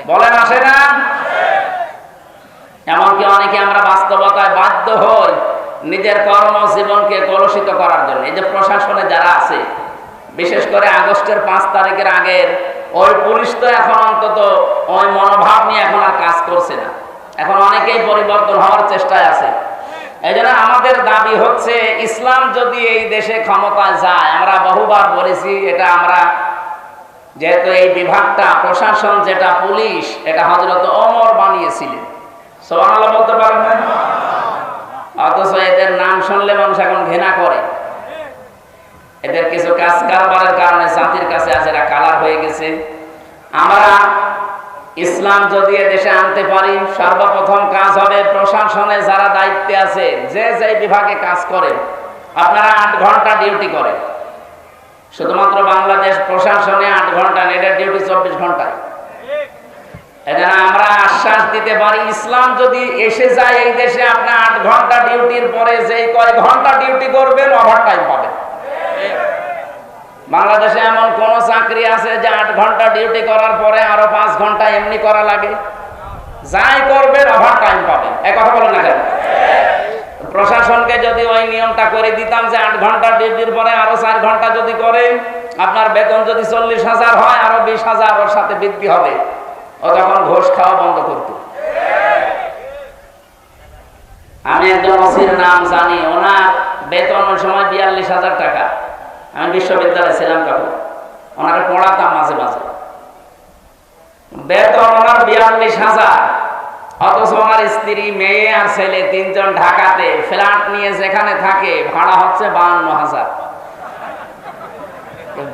বলেন আসে না? এমনকি অনেকে আমরা বাস্তবতায় বাধ্য হই নিজের কর্মজীবনকে কলুষিত করার জন্য। এই যে প্রশাসনে যারা আছে, বিশেষ করে আগস্টের 5 তারিখের আগের ওই পুলিশ তো এখন অন্তত ওই মনোভাব নিয়ে এখন আর কাজ করছে না। এখন অনেকেই পরিবর্তন হওয়ার চেষ্টায় আছে। এই জন্য আমাদের দাবি হচ্ছে, ইসলাম যদি এই দেশে ক্ষমতায় যায়, আমরা বহুবার বলেছি, এটা আমরা যেহেতু এই বিভাগটা প্রশাসন যেটা পুলিশ, এটা হযরত ওমর বানিয়েছিলেন। সুবহানাল্লাহ বলতে পারেন না? অথচ এদের নাম শুনলে মানুষ এখন ঘৃণা করে। এদের কিছু কাজ কারবারের কারণে জাতির কাছে আজ এরা কালার হয়ে গেছে। আমরা ইসলাম যদি দেশে আনতে পারি, সর্বপ্রথম কাজ হবে প্রশাসনে যারা দায়িত্বে আছে, যে যে বিভাগে কাজ করে, আপনারা 8 ঘন্টা ডিউটি করেন। শুধুমাত্র বাংলাদেশ প্রশাসনে 8 ঘন্টা, এদের ডিউটি 24 ঘন্টায়। এজন্য আমরা আশ্বাস দিতে পারি, ইসলাম যদি এসে যায় এই দেশে, আপনি 8 ঘন্টা ডিউটির পরে যেই কয় ঘন্টা ডিউটি করবেন, ওভার টাইম পাবেন। বাংলাদেশে এমন কোন চাকরি আছে যে 8 ঘন্টা ডিউটি করার পরে আরো 5 ঘন্টা এমনি করা লাগে? যাই করবেন ওভার টাইম পাবেন। এক কথা বলেন না কেন? প্রশাসনকে যদি ওই নিয়মটা করে দিতাম যে 8 ঘন্টা ডিউটির পরে আরো 4 ঘন্টা যদি করে, আপনার বেতন যদি 40,000 হয়, আরো 20,000 ওর সাথে বৃদ্ধি হবে, ও তখন ঘুষ খাওয়া বন্ধ করত। আমি একজন ওসির নাম জানি, ওনার বেতন ওই সময় 42,000 টাকা। আমি বিশ্ববিদ্যালয়ে ছিলাম তখন, ওনাকে পড়াতাম মাঝে মাঝে। বেতন ওনার 42,000, অথচ ওনার স্ত্রী, মেয়ে আর ছেলে 3 জন ঢাকাতে ফ্ল্যাট নিয়ে যেখানে থাকে, ভাড়া হচ্ছে 52,000।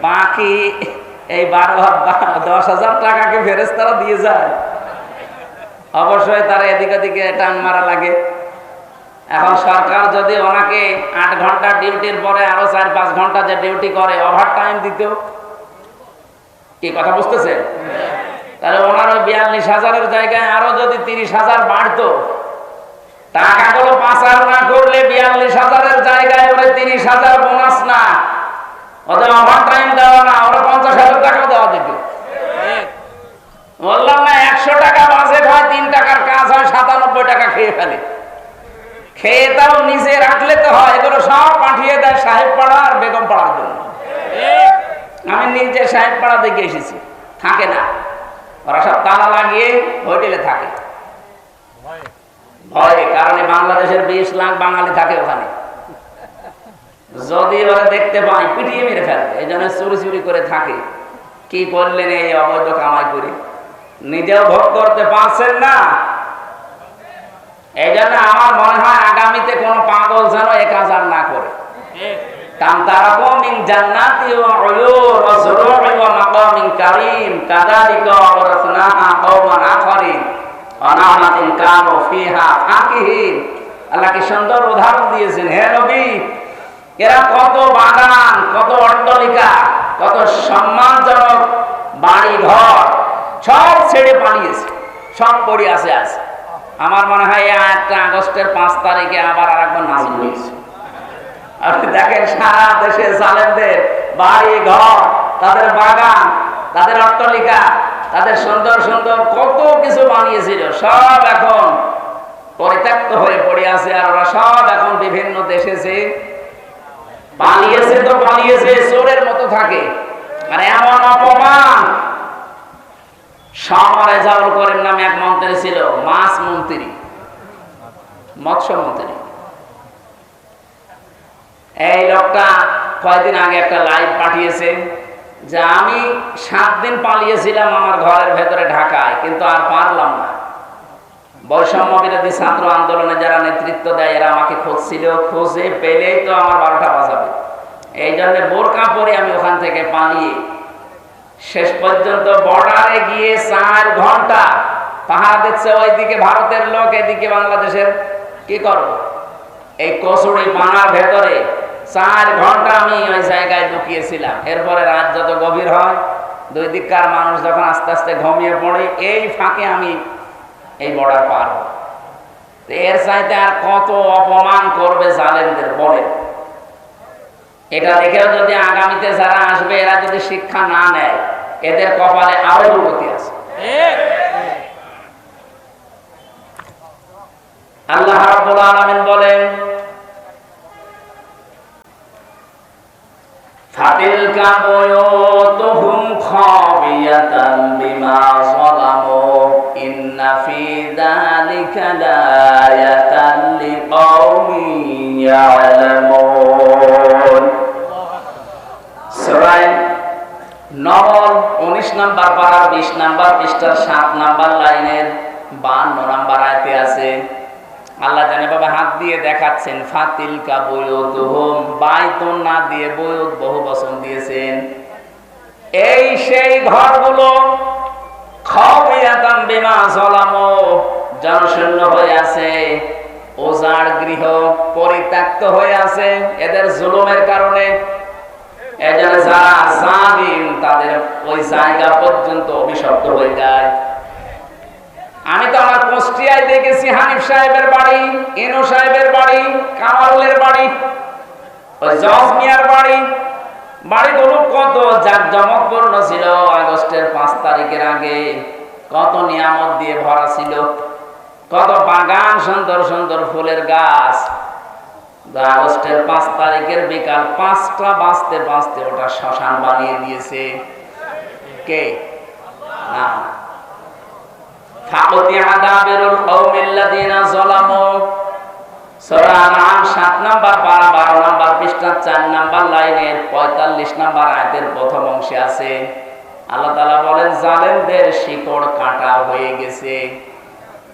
বাকি এই 10,000 টাকাকে ফেরেশতারা দিয়ে যায়। অবশ্যই তারা এদিক ওদিকে টান মারা লাগে। এখন সরকার যদি ওনাকে 8 ঘন্টা ডিউটির পরে আরো 4-5 ঘন্টা যে ডিউটি করে, ওভার টাইম দিত, কি কথা বুঝতেছেন? তাহলে ওনার ওই 42,000-এর জায়গায় আরো যদি 30,000 বাড়তো, টাকাগুলো পাচার না করলে 42,000-এর জায়গায় ওরে 30,000 বোনাস না, ওদের ওভার টাইম দেওয়া না, ওরা 50,000 টাকা দেওয়া যেত। বললাম না 100 টাকা বাজেট হয়, 3 টাকার কাজ হয়, 97 টাকা খেয়ে ফেলে। খেয়ে তাও নিজে রাখলে তো হয়, এগুলো সব পাঠিয়ে দেয় সাহেব পাড়া আর বেগম পাড়ার জন্য। আমি নিজে সাহেব পাড়া দেখে এসেছি, থাকে না, ওরা সব তালা লাগিয়ে হোটেলে থাকে ভয়ে, কারণ বাংলাদেশের 20 লাখ বাঙালি থাকে ওখানে। যদি ওরা দেখতে পায় পিটিয়ে মেরে ফেলবে, এই জন্য চুরি চুরি করে থাকে। কি করলেন এই অবৈধ কামাই করে, নিজেও ভোগ করতে পারছেন না। এই জন্য আমার মনে হয় আগামীতে কোন পাগল যেন এ কাজ আর না করে। আল্লাহ কি সুন্দর উদাহরণ দিয়েছেন, হে নবী, এরা কত বাগান, কত অট্টালিকা, কত সম্মানজনক বাড়ি ঘর সব ছেড়ে পালিয়েছে, সব পড়ে আছে। আমার মনে হয় একটা আগস্টের 5 তারিখে আবার আরেকবার নাজিল হয়েছে। আপনি দেখেন সারা দেশে জালেমদের বাড়ি ঘর, তাদের বাগান, তাদের অট্টালিকা, তাদের সুন্দর সুন্দর কত কিছু বানিয়েছিল, সব এখন পরিত্যক্ত হয়ে পড়ে আছে। আর ওরা সব এখন বিভিন্ন দেশে যে পালিয়েছে, তো পালিয়েছে, চোরের মতো থাকে। আর এমন অপমান, সামরে জাউল করিম নামে এক মন্ত্রী ছিল, মাছ মন্ত্রী, মৎস্য মন্ত্রী। এই লোকটা কয়েকদিন আগে একটা লাইভ পাঠিয়েছে যে আমি 7 দিন পালিয়েছিলাম আমার ঘরের ভেতরে ঢাকায়, কিন্তু আর পারলাম না। বৈষম্য বিরোধী ছাত্র আন্দোলনে যারা নেতৃত্ব দেয় এরা আমাকে খুঁজছিল, খুঁজে পেলেই তো আমার 12টা বাজাবে। এই জন্য বোরকা পরে আমি ওখান থেকে পালিয়ে শেষ পর্যন্ত বর্ডারে গিয়ে 4 ঘন্টা পাহাড় দিচ্ছে, ওইদিকে ভারতের লোক, এদিকে বাংলাদেশের। কি করব, এই কচুরি পানার ভেতরে 4 ঘন্টা আমি ওই জায়গায় লুকিয়েছিলাম। এরপরে রাত যত গভীর হয়, দুই দিককার মানুষ যখন আস্তে আস্তে ঘুমিয়ে পড়ে, এই ফাঁকে আমি এই বর্ডার পার হব। এর চাইতে আর কত অপমান করবে জালেমদের বলে। এটা দেখেও যদি আগামীতে যারা আসবে এরা যদি শিক্ষা না নেয়, এদের কপালে আরো দুর্গতি আছে। আল্লাহ রাব্বুল আলামিন বলেন, ফাতিলকা বুয়ুতুহুম খাবিয়াতান বিমা যালামু ইন্না ফি যালিকা লায়াতান লিকাওমিন ইয়ালামুন। সূরা নমল 19 নম্বর পারার 20 নম্বর পৃষ্ঠার 7 নম্বর লাইনের 52 নম্বর আয়াতে আছে। আল্লাহ জানে বাবা হাত দিয়ে দেখাচ্ছেন, ফাতিলকা বুয়ুতুহুম, বাইতুন না দিয়ে বুয়ুত বহু বচন দিয়েছেন। এই সেই ঘরগুলো, খাবিয়াতাম বিমা যালামু, জনশূন্য হয়ে আছে, ওজাড় গৃহ, পরিত্যক্ত হয়ে আছে এদের জুলুমের কারণে। এজন্য যারা জালিম তাদের ওই জায়গা পর্যন্ত অভিশপ্ত হয়ে যায়। আমি তো আমার কুষ্টিয়ায় দেখেছি হানিফ সাহেবের বাড়ি, ইনু সাহেবের বাড়ি, কামারুলের বাড়ি, ওই জজ মিয়ার বাড়ি, বাড়িগুলো কত জাঁকজমকপূর্ণ ছিল। আগস্টের 5 তারিখের আগে কত নিয়ামত দিয়ে ভরা ছিল, কত বাগান, সুন্দর সুন্দর ফুলের গাছ। আগস্টের 5 তারিখের বিকাল 5টা বাজতে বাজতে ওটা শ্মশান বানিয়ে দিয়েছে কে? না, ফাকুতিয়া দাবিরুল কওমিল্লাযিনা যালামু। সূরা আনআম 7 নম্বর পারা 12 নম্বর পৃষ্ঠা 4 নম্বর লাইনের 45 নম্বর আয়াতের প্রথম অংশে আছে। আল্লাহ তাআলা বলেন, জালেমদের শিকড় কাটা হয়ে গেছে।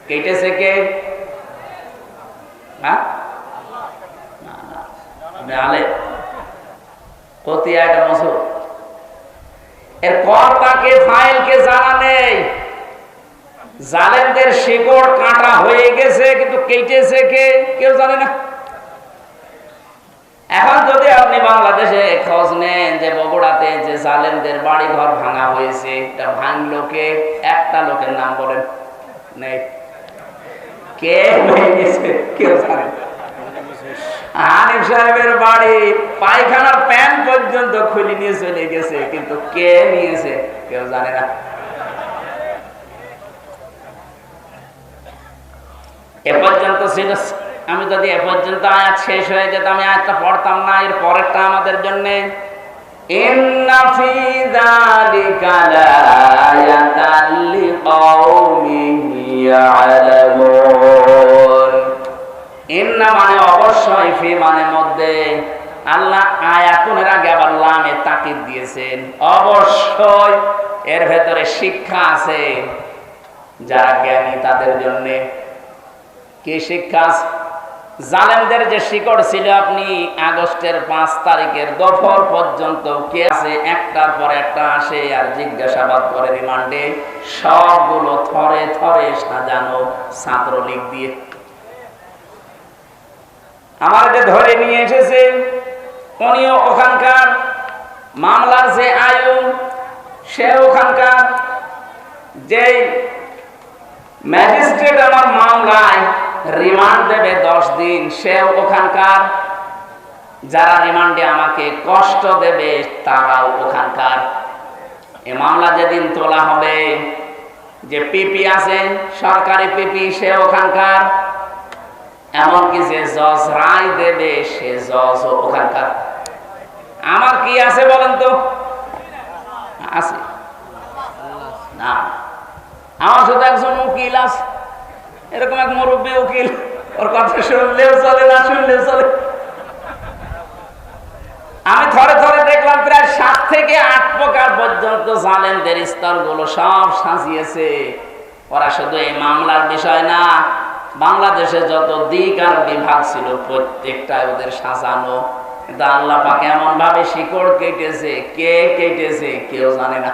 কেটেছে কে? হ্যাঁ, আলে কতিয়া এটা মসুর, এর কর্তাকে ফাইলকে জানা নেই। জালেমদের শিকড় কাটা হয়ে গেছে, কিন্তু কেটেছে কে কেউ জানে না। এখন যদি আপনি বাংলাদেশে খোঁজ নেন যে বগুড়াতে যে জালেমদের বাড়ি ঘর ভাঙা হয়েছে, এটা ভাঙলো কে? একটা লোকের নাম বলেন, নেই। কে ভেঙেছে কেউ জানে না। হানিফ সাহেবের বাড়ি পায়খানার প্যান পর্যন্ত খুলে নিয়ে চলে গেছে, কিন্তু কে নিয়েছে কেউ জানে না। এ পর্যন্ত ছিল। আমি যদি এ পর্যন্ত আয়াত শেষ হয়ে যেত আমি আয়াতটা পড়তাম না। এর পরেরটা আমাদের জন্য, ইন্না ফি যালিকা লাআয়াতাল লিকাওমিন ইয়ালামুন। ইন্না মানে অবশ্যই, ফি মানে মধ্যে, আল্লাহ আয়াতুনের আগে আবার লামে তাকিদ দিয়েছেন। অবশ্যই এর ভেতরে শিক্ষা আছে যারা জ্ঞানী তাদের জন্য। কি শিক্ষা? জালেমদের যে শিকড় ছিল, আপনি আগস্টের 5 তারিখের দফর পর্যন্ত কে আছে, একটার পর একটা আসে আর জিজ্ঞাসাবাদ করে রিমান্ডে, সবগুলো থরে থরে সাজানো ছাত্রলীগ দিয়ে। আমার যে ধরে নিয়ে এসেছে উনিও ওখানকার, মামলার যে আয়ু সে ওখানকার, যে ম্যাজিস্ট্রেট আমার মামলায় রিমান্ড দেবে 10 দিন সে ওখানকার, যারা রিমান্ডে আমাকে কষ্ট দেবে তারাও ওখানকার। এই মামলা যেদিন তোলা হবে, যে পিপি আছে সরকারি পিপি সে ওখানকার, এমনকি যে জজ রায় দেবে সে জজ ওখানকার। আমার কি আছে বলেন তো? আছে না? আমার সাথে একজন উকিল আছে, এরকম এক মুরব্বী উকিল, ওর কথা শুনলেও চলে না শুনলেও চলে। আমি থরে থরে দেখলাম প্রায় 7 থেকে 8 প্রকার পর্যন্ত জালেমদের স্তরগুলো সব সাজিয়েছে। ওরা শুধু এই মামলার বিষয় না, বাংলাদেশে যত দিক আর বিভাগ ছিল প্রত্যেকটাই ওদের সাজানো। কিন্তু আল্লাহ পাক এমন ভাবে শিকড় কেটেছে, কে কেটেছে কেউ জানে না।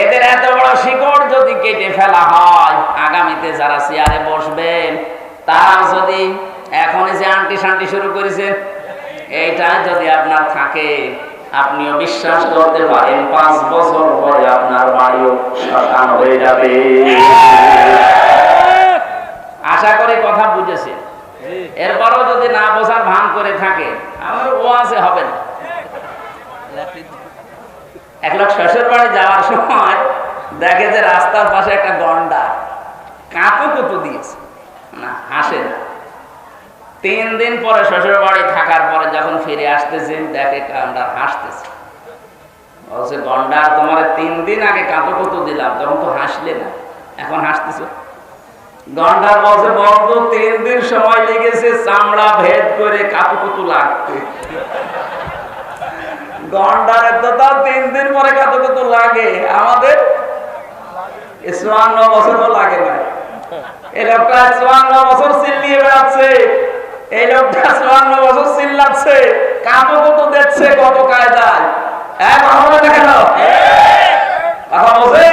এদের এত বড় শিকড় যদি কেটে ফেলা হয়, আগামীতে যারা চেয়ারে বসবেন তারা যদি এখনই যে আন্টি শান্টি শুরু করেছেন, এইটা যদি আপনার থাকে, আপনিও বিশ্বাস করতে পারেন 5 বছর পরে আপনার বাড়িও শ্মশান হয়ে যাবে। আশা করি কথা বুঝেছে। এরপরও যদি না বোঝার ভান করে থাকে, আমার ওয়াজে হবে না। এক লোক শ্বশুর বাড়ি যাওয়ার সময় দেখে যে রাস্তার পাশে একটা গন্ডা কাঁপুকুতু দিয়েছে, না হাসে না। 3 দিন পরে শ্বশুর বাড়ি থাকার পরে যখন ফিরে আসতেছে দেখে গন্ডা হাসতেছে। বলছে, গন্ডা তোমার 3 দিন আগে কাঁপুকুতু দিলাম, তখন তো হাসলে না, এখন হাসতেছে। গন্ডার বলছে, বন্ধু 3 দিন সময় লেগেছে চামড়া ভেদ করে কাঁপুকুতু লাগতে। গন্ডারের তো তাও 3 দিন পরে কাঁপুকুতু লাগে, আমাদের 54 বছরও লাগে না। এই লোকটা 54 বছর চিল্লিয়ে বেড়াচ্ছে, এই লোকটা 54 বছর চিল্লাচ্ছে, কাঁপুকুতু দিচ্ছে কত কায়দায়। কথা বলে না কেন? কথা বলছে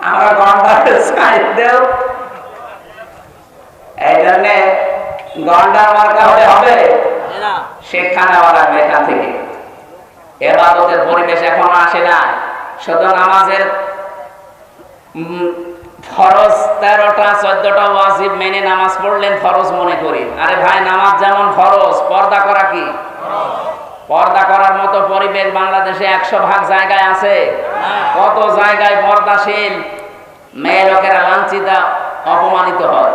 আমরা গন্ডারের সাইড দেও। এই জন্য গন্ডার মার্কা হলে হবে শিক্ষা নেওয়া লাগবে এখান থেকে। ইবাদতের পরিবেশ এখনো আসে না। শুধু নামাজের ফরজ 13টা 14টা ওয়াজিব মেনে নামাজ পড়লেন ফরজ মনে করি। আরে ভাই, নামাজ যেমন ফরজ, পর্দা করা কি? পর্দা করার মতো পরিবেশ বাংলাদেশে 100% জায়গায় আছে? কত জায়গায় পর্দাশীল মেয়ে লোকেরা লাঞ্ছিত অপমানিত হয়।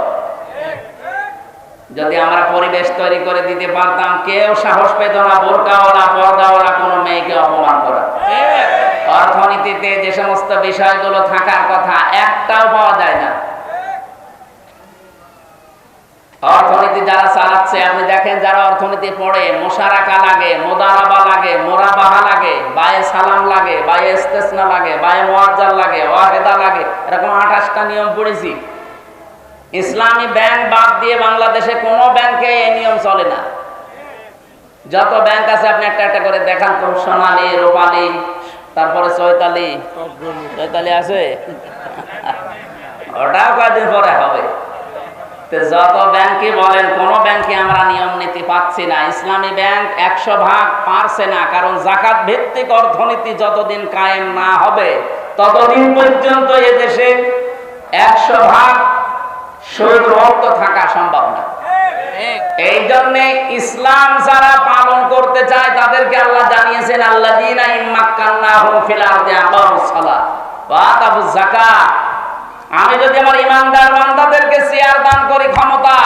যদি আমরা পরিবেশ তৈরি করে দিতে পারতাম, কেউ সাহস পেত না বোরকাওয়ালা পর্দাওয়ালা কোনো মেয়েকে অপমান করা। অর্থনীতিতে যে সমস্ত বিষয়গুলো থাকার কথা একটাও পাওয়া যায় না। অর্থনীতি যারা চালাচ্ছে, আপনি দেখেন যারা অর্থনীতি পড়ে, মোশারাকা লাগে, মোদারাবা লাগে, মোরাবাহা লাগে, বায়ে সালাম লাগে, বায়ে ইস্তেসনা লাগে, বায়ে মুআজ্জাল লাগে, ওয়াহেদা লাগে, এরকম 28টা নিয়ম পড়েছি। ইসলামী ব্যাংক বাদ দিয়ে বাংলাদেশে কোনো ব্যাংকে এই নিয়ম চলে না। যত ব্যাংক আছে আপনি একটা একটা করে দেখান তো। সোনালী, রূপালী, তারপরে চৈতালি আছে, ওটাও কয়েকদিন পরে হবে। যত ব্যাংকে বলেন, কোন ব্যাংকে আমরা নিয়ম নীতি পাচ্ছি না। ইসলামী ব্যাংক 100% পারছে না, কারণ যাকাত ভিত্তিক অর্থনীতি যতদিন কায়েম না হবে ততদিন পর্যন্ত এদেশে 100% সুদ মুক্ত থাকা সম্ভব না। এই জন্য ইসলাম যারা পালন করতে চায় তাদেরকে আল্লাহ জানিয়েছেন, আল্লাযীনা ইম্মাক্কান্নাহুম ফিল আরদি আকামুস সালাত ওয়া আতাবুজ যাকাত। আমি যদি আমার ইমানদার বান্দাদেরকে চেয়ার দান করি ক্ষমতা,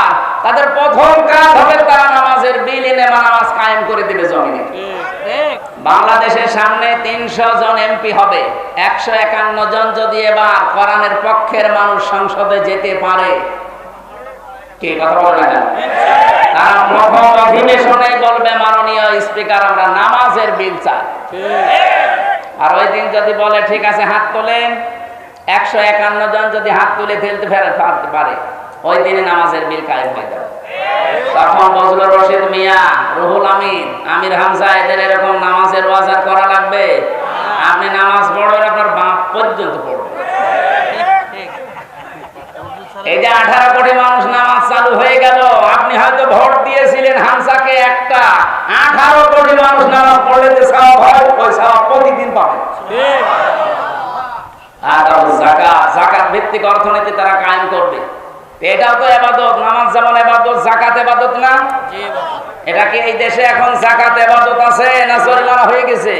তাদের প্রথম কাজ হবে তারা নামাজের বিল এনে নামাজ কায়েম করে দিবে জমিনে। বাংলাদেশের সামনে 300 জন এমপি হবে, 151 জন যদি এবার কোরআনের পক্ষের মানুষ সংসদে যেতে পারে, কে কথা বলে না, তারা প্রথম অধিবেশনে বলবে মাননীয় স্পিকার আমরা নামাজের বিল চাই। আর ওই দিন যদি বলে ঠিক আছে হাত তোলেন, 151 জন যদি হাত তুলে ফেলতে পারে, ওই দিনে নামাজের বিল কায়েম হয়ে যাবে। তখন বজলুর রশিদ মিয়া, রুহুল আমিন, আমির হামজা এদের এরকম নামাজের ওয়াজ করা লাগবে? আপনি নামাজ পড়বেন, আপনার বাপ পর্যন্ত পড়বেন। এই যে 18 কোটি মানুষ নামাজ চালু হয়ে গেল, আপনি হয়তো ভোট দিয়েছিলেন হামজাকে একটা, 18 কোটি মানুষ নামাজ পড়লে যে সওয়াব হয়, ওই সওয়াব প্রতিদিন পাবে। যাকাত ভিত্তিক অর্থনীতি তারা কায়েম করবে। এটাও তো ইবাদত, নামাজ যেমন ইবাদত, যাকাত ইবাদত না? এটা কি এই দেশে এখন যাকাত ইবাদত আছে না জরিমানা হয়ে গেছে?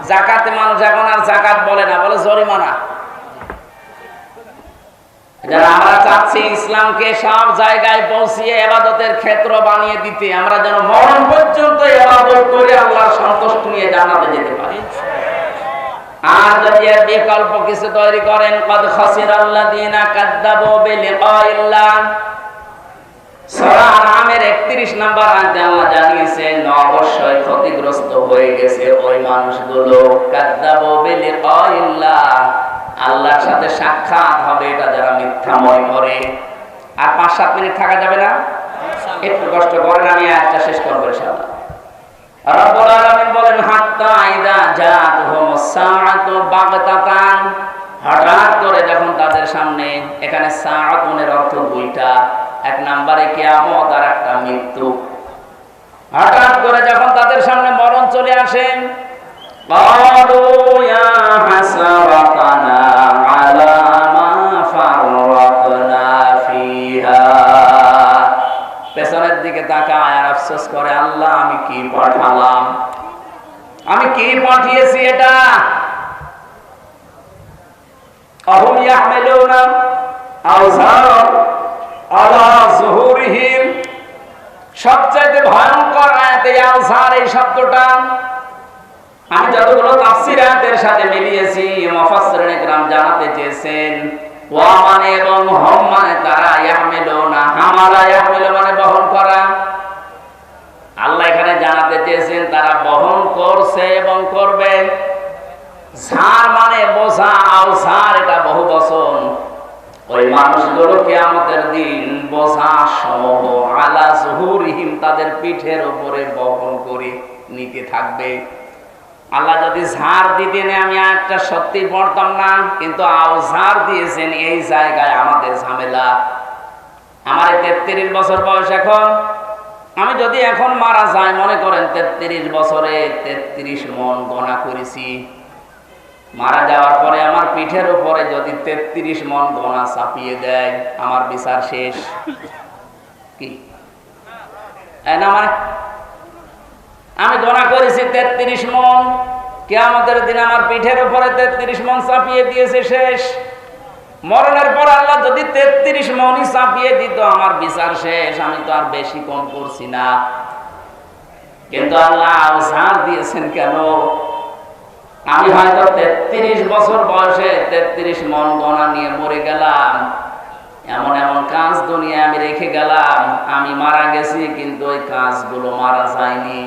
যাকাতে মানুষ এখন আর যাকাত বলে না, বলে জরিমানা। যারা আমরা চাচ্ছি ইসলামকে সব জায়গায় পৌঁছিয়ে ইবাদতের ক্ষেত্র বানিয়ে দিতে, আমরা যেন মরণ পর্যন্ত ইবাদত করে আল্লাহর সন্তুষ্টি নিয়ে জান্নাতে যেতে পারি। আর যদি এর বিকল্প কিছু তৈরি করেন, কদ খাসিরাল্লাযীনা কাযযাবু বিলিকাইল্লাহ, সূরা আনআমের 31 নম্বর আয়াতে আল্লাহ জানিয়েছেন অবশ্যই ক্ষতিগ্রস্ত হয়ে গেছে ওই মানুষগুলো, কাযযাবু বিলিকাইল্লাহ, আল্লাহর সাথে সাক্ষাৎ হবে এটা যারা মিথ্যাময় করে। আর 5-7 মিনিট থাকা যাবে না? একটু কষ্ট করেন, আমি আয়াতটা শেষ করব ইনশাআল্লাহ। রব্বুল আলামিন বলেন হাত্তা ইযা জাআতুহুমুস সাআতু বাগতাতান, হঠাৎ করে যখন তাদের সামনে, এখানে সাআতুনের অর্থ দুইটা, এক নম্বরে কিয়ামত আর একটা মৃত্যু। হঠাৎ করে যখন তাদের সামনে মরণ চলে আসে, ক্বালু ইয়া হাসরাতানা আলা মা ফাররাতনা ফিহা, পেছনের দিকে তাকায় আর আফসোস করে, আল্লাহ আমি কি পাঠালাম, আমি কি পাঠিয়েছি এটা। আহুম ইয়াহমিলুনা আওজার আলা যুহুরিহিম, সবচেয়ে ভয়ঙ্কর আয়াতে আওজার এই শব্দটা আমি যতগুলো তাফসীর আয়াতের সাথে মিলিয়েছি, মুফাসসিরিন ইকরাম জানাতে চেয়েছেন ওয়া মানে এবং হম মানে তারা, ইয়াহমিলুনা হামালা, ইয়াহমিলু মানে বহন করা। আল্লাহ এখানে জানাতে চেয়েছেন তারা বহন করছে এবং করবে। ঝার মানে বোঝা, আওঝার এটা বহুবচন। ওই মানুষগুলো কিয়ামতের দিন বোঝা সমূহ আলা যুহুরিহিম, তাদের পিঠের উপরে বহন করে নিতে থাকবে। আল্লাহ যদি ঝাড় দিতেন আমি আয়াতটা সত্যি পড়তাম না, কিন্তু আওঝার দিয়েছেন, এই জায়গায় আমাদের ঝামেলা। আমার 33 বছর বয়স এখন, আমি যদি এখন মারা যাই, মনে করেন 33 বছরে 33 মন গণা করেছি, মারা যাওয়ার পরে আমার পিঠের উপরে যদি 33 মন গণা চাপিয়ে দেয়, আমার বিচার শেষ। কি না, মানে আমি গণা করেছি 33 মন, কিয়ামতের দিন আমার পিঠের উপরে 33 মন চাপিয়ে দিয়েছে, শেষ। মরণের পর আল্লাহ যদি 33 মনই চাপিয়ে দিত, আমার বিচার শেষ, আমি তো আর বেশি কম করছি না। কিন্তু আল্লাহ আওঝার দিয়েছেন কেন? আমি হয়তো 33 বছর বয়সে 33 মন গণা নিয়ে মরে গেলাম, এমন এমন কাজ দুনিয়া আমি রেখে গেলাম, আমি মারা গেছি কিন্তু ওই কাজগুলো মারা যায়নি।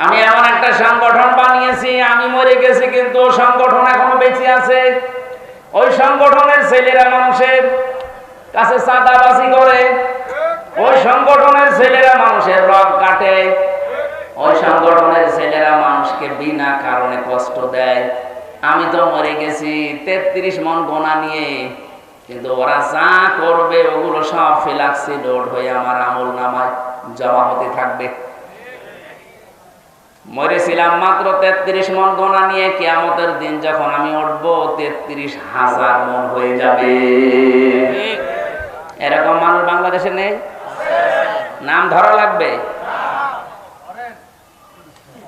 আমি এমন একটা সংগঠন বানিয়েছি, আমি মরে গেছি কিন্তু সংগঠন এখনো বেঁচে আছে। ওই সংগঠনের ছেলেরা মানুষের কাছে চাঁদাবাজি করে, ওই সংগঠনের ছেলেরা মানুষের রগ কাটে, ওই সংগঠনের ছেলেরা মানুষকে বিনা কারণে কষ্ট দেয়। আমি তো মরে গেছি 33 মন গোনা নিয়ে, কিন্তু ওরা যা করবে ওগুলো সব ফিলাক্সি লোড হয়ে আমার আমল নামায় জমা হতে থাকবে। মরেছিলাম মাত্র 33 মন গোনা নিয়ে, কিয়ামতের দিন যখন আমি উঠবো 33,000 মন হয়ে যাবে। এরকম মানুষ বাংলাদেশে নেই? নাম ধরা লাগবে।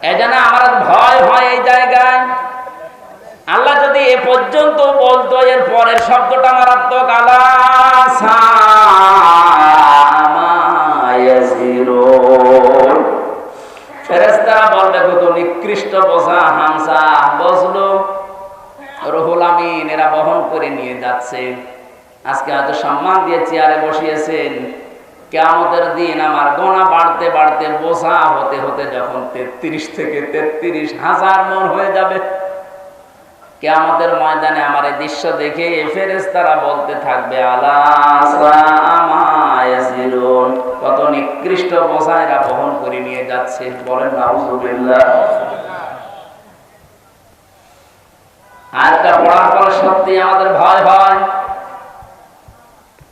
এই জন্য আমার ভয় হয় এই জায়গায়। আল্লাহ যদি যদি এ পর্যন্ত বলতো, এর পরের শব্দটা মারাত্মক, আলা সামা ইয়াসিরুন। ফেরেশতারা বলবে কত নিকৃষ্ট বোঝা হামজা বসলো, রুহুল আমিন এরা বহন করে নিয়ে যাচ্ছে। আজকে হয়তো সম্মান দিয়ে চেয়ারে বসিয়েছেন, কিয়ামতের দিন আমার গোনা বাড়তে বাড়তে বোঝা হতে হতে যখন 33 থেকে 33,000 মন হয়ে যাবে, কিয়ামতের ময়দানে আমার এই দৃশ্য দেখে ফেরেশতারা বলতে থাকবে আলা সামা ইয়াসিরুন, কত নিকৃষ্ট বোঝা এরা বহন করে নিয়ে যাচ্ছে। বলেন নাউযুবিল্লাহ। আয়াতটা পড়ার পর সত্যি আমাদের ভয় হয়।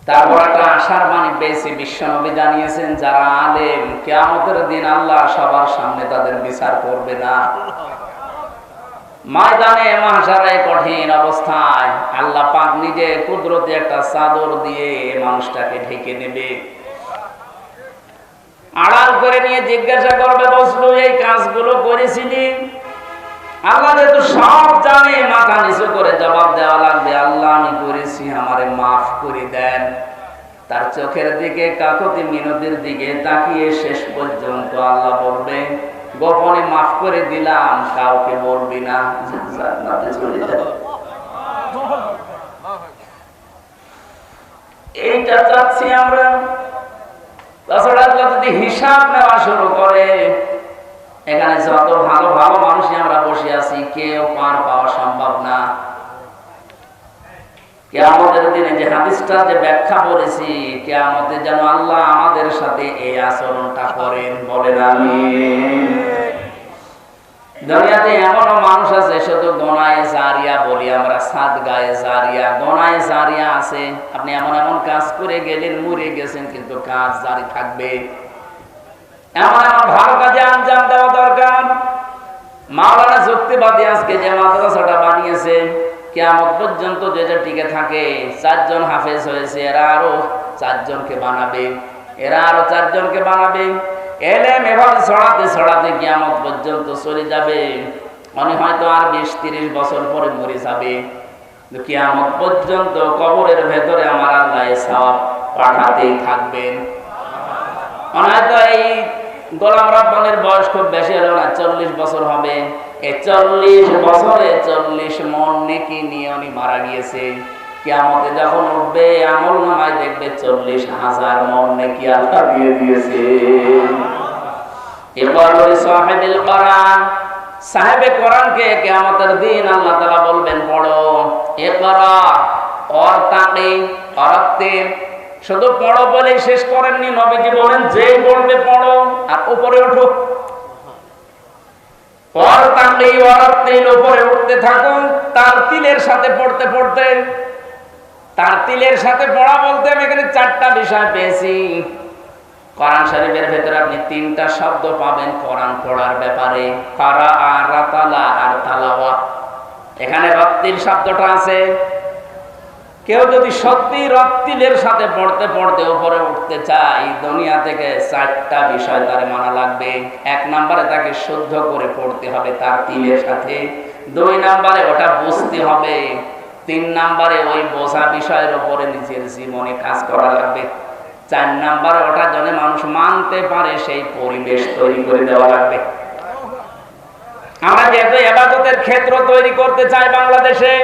তারপর একটা আশার বাণী পেয়েছি, বিশ্বনবী জানিয়েছেন যারা আলেম, কিয়ামতের দিন আল্লাহ সবার সামনে তাদের বিচার করবে না। ময়দানে মাহশারে কঠিন অবস্থায় আল্লাহ পাক নিজে কুদরতে একটা চাদর দিয়ে মানুষটাকে ঢেকে নেবে, আড়াল করে নিয়ে জিজ্ঞাসা করবে, বসলো এই কাজগুলো করেছিলি? আল্লাহ যেহেতু সব জানে, মাথা নিচু করে জবাব দেওয়া লাগবে, আল্লাহ আমি করেছি, আমারে মাফ করে দেন। তার চোখের দিকে কাকতি মিনতির দিকে তাকিয়ে শেষ পর্যন্ত আল্লাহ বলবে, গোপনে মাফ করে দিলাম, কাউকে বলবি না, জান্নাতে চলে যা। এইটা চাচ্ছি আমরা। তাছাড়া আল্লাহ যদি হিসাব নেওয়া শুরু করে, এখানে যত ভালো ভালো মানুষই আমরা বসে আছি, কেউ পার পাওয়া সম্ভব না। কিয়ামতের দিনে যে হাদিসটা যে ব্যাখ্যা করেছি, কিয়ামতে যেন আল্লাহ আমাদের সাথে এই আচরণটা করেন। বলেন আমিন। দুনিয়াতে এমনও মানুষ আছে শুধু গোনায়ে জারিয়া বলি আমরা, সাদগায়ে জারিয়া, গোনায়ে জারিয়া আছে। আপনি এমন এমন কাজ করে গেলেন, মরে গেছেন, কিন্তু কাজ জারি থাকবে। এমন এমন ভালো কাজে আঞ্জাম দেওয়া দরকার। মাওলানা যুক্তিবাদী আজকে যে মাদ্রাসাটা বানিয়েছে, কিয়ামত পর্যন্ত যেটা টিকে থাকে, 4 জন হাফেজ হয়েছে, এরা আরো 4 জনকে বানাবে, এরা আরো 4 জনকে বানাবে। এলেম এভাবে ছড়াতে ছড়াতে কিয়ামত পর্যন্ত চলে যাবে। উনি হয়তো আর 20-30 বছর পরে মরে যাবে, কিয়ামত পর্যন্ত কবরের ভেতরে আমার আল্লাহ সওয়াব পাঠাতেই থাকবেন। হয়তো এই গোলাম রব্বানির বয়স খুব বেশি হলো না, 40 বছর হবে। এই 40 বছরে 40 মণ নেকি নিয়ে উনি মারা গিয়েছে। কিয়ামতে যখন উঠবে আমল নামায় দেখবে 40,000 মণ নেকি আল্লাহ দিয়ে দিয়েছে। এরপর ওই সাহেবুল কোরআন, সাহেবে কোরআনকে কিয়ামতের দিন আল্লাহ তাআলা বলবেন, পড়ো, ইকরা ওয়ারতাকি ওয়ারাত্তিল। শুধু পড়ো বলে শেষ করেননি, নবীজি বলেন যে পড়বে পড়ো আর উপরে ওঠো। ওয়ারতাকি ওয়ারাত্তিল, উপরে উঠতে থাকুন তার তিলের সাথে পড়তে পড়তে। তার তিলের সাথে পড়া বলতে আমি এখানে 4টা বিষয় পেয়েছি। কোরআন শরীফের ভেতরে আপনি 3টা শব্দ পাবেন কোরআন পড়ার ব্যাপারে, কারা আর রাতালা আর তালাওয়াত। এখানে রাত্তিল শব্দটা আছে। কেউ যদি সত্যি রাত্তিলের সাথে পড়তে পড়তে উপরে উঠতে চায়, দুনিয়া থেকে 4টা বিষয় তার মানা লাগবে। 1 নম্বরে তাকে শুদ্ধ করে পড়তে হবে তার তিলের সাথে, 2 নম্বরে ওটা বুঝতে হবে, 3 নম্বরে ওই বোঝা বিষয়ের উপরে নিজের জীবনে কাজ করা লাগবে, 4 নম্বরে ওটা যেন মানুষ মানতে পারে সেই পরিবেশ তৈরি করে দেওয়া লাগবে। আমরা যেহেতু ইবাদতের ক্ষেত্র তৈরি করতে চাই বাংলাদেশে,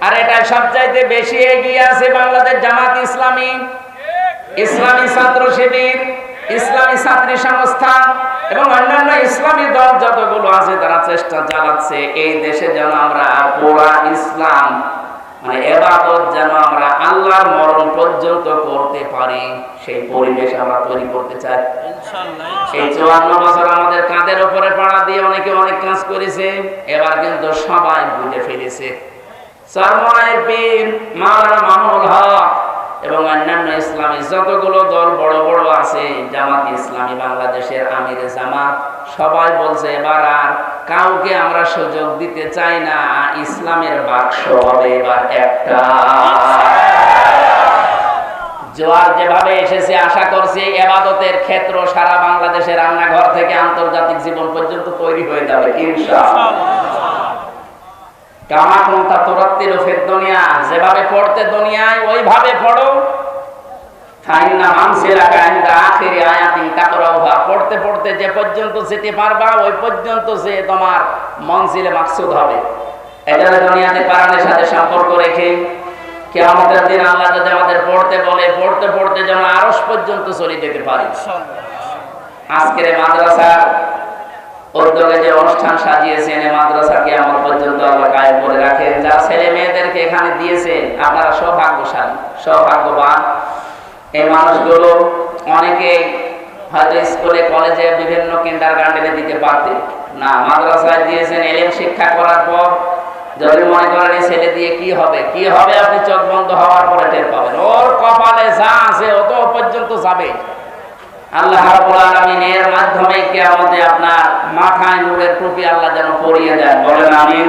আর এটা সবচাইতে বেশি এগিয়ে আছে বাংলাদেশ জামাত ইসলামী, ইসলামী ছাত্র শিবির, ইসলামী ছাত্রী সংস্থা এবং অন্যান্য ইসলামী দল যতগুলো আছে তারা চেষ্টা চালাচ্ছে এই দেশে যেন আমরা পুরা ইসলাম মানে ইবাদত যেন আমরা আল্লাহর মরণ পর্যন্ত করতে পারি, সেই পরিবেশ আমরা তৈরি করতে চাই ইনশাআল্লাহ। এই 54 বছর আমাদের কাঁধের উপরে পাড়া দিয়ে অনেকে অনেক কাজ করেছে, এবার কিন্তু সবাই বুঝে ফেলেছে। সরমায়ের পীর মাওলানা মামুনুল হক এবং অন্যান্য ইসলামী যতগুলো দল বড় বড় আছে, জামাত ইসলামী বাংলাদেশের আমিরে জামাত, সবাই বলছে এবার আর কাউকে আমরা সুযোগ দিতে চাই না, ইসলামের বাক্স হবে এবার একটা। জোয়ার যেভাবে এসেছে আশা করছি ইবাদতের ক্ষেত্র সারা বাংলাদেশের রান্নাঘর থেকে আন্তর্জাতিক জীবন পর্যন্ত তৈরি হয়ে যাবে ইনশাআল্লাহ। কামা কুনতা তুরাত্তিলু ফিদ দুনিয়া, যেভাবে পড়তে দুনিয়ায় ওইভাবে পড়ো। ফাইন্না মানসিলাকা ইনদা আখিরি আয়াতিন তাকরাউহা, পড়তে পড়তে যে পর্যন্ত যেতে পারবা ওই পর্যন্ত যে তোমার মনজিলে মাকসুদ হবে। এজন্য দুনিয়াতে কোরআনের সাথে সম্পর্ক রেখে কিয়ামতের দিন আল্লাহ যদি আমাদের পড়তে বলে, পড়তে পড়তে যেন আরশ পর্যন্ত চলে যেতে পারি। আজকের এই মাদ্রাসার উদ্যোগে যে অনুষ্ঠান সাজিয়েছেন, এই মাদ্রাসা কিয়ামত পর্যন্ত আল্লাহ কায়েম করে রাখেন। যারা ছেলে মেয়েদেরকে এখানে দিয়েছে আপনারা সৌভাগ্যশালী, সৌভাগ্যবান। এই মানুষগুলো অনেকে হয়তো স্কুলে কলেজে বিভিন্ন কিন্ডারগার্টেনে দিতে পারতেন না, মাদ্রাসায় দিয়েছেন। এলেম শিক্ষা করার পর যদি মনে করেন এই ছেলে দিয়ে কি হবে, কি হবে আপনি চোখ বন্ধ হওয়ার পরে টের পাবেন। ওর কপালে যা আছে অত পর্যন্ত যাবে। আল্লাহ রাব্বুল আলামিন এর মাধ্যমে কিয়ামতে আপনার মাথায় নূরের টুপি আল্লাহ যেন পরিয়ে দেন, বলেন আমিন।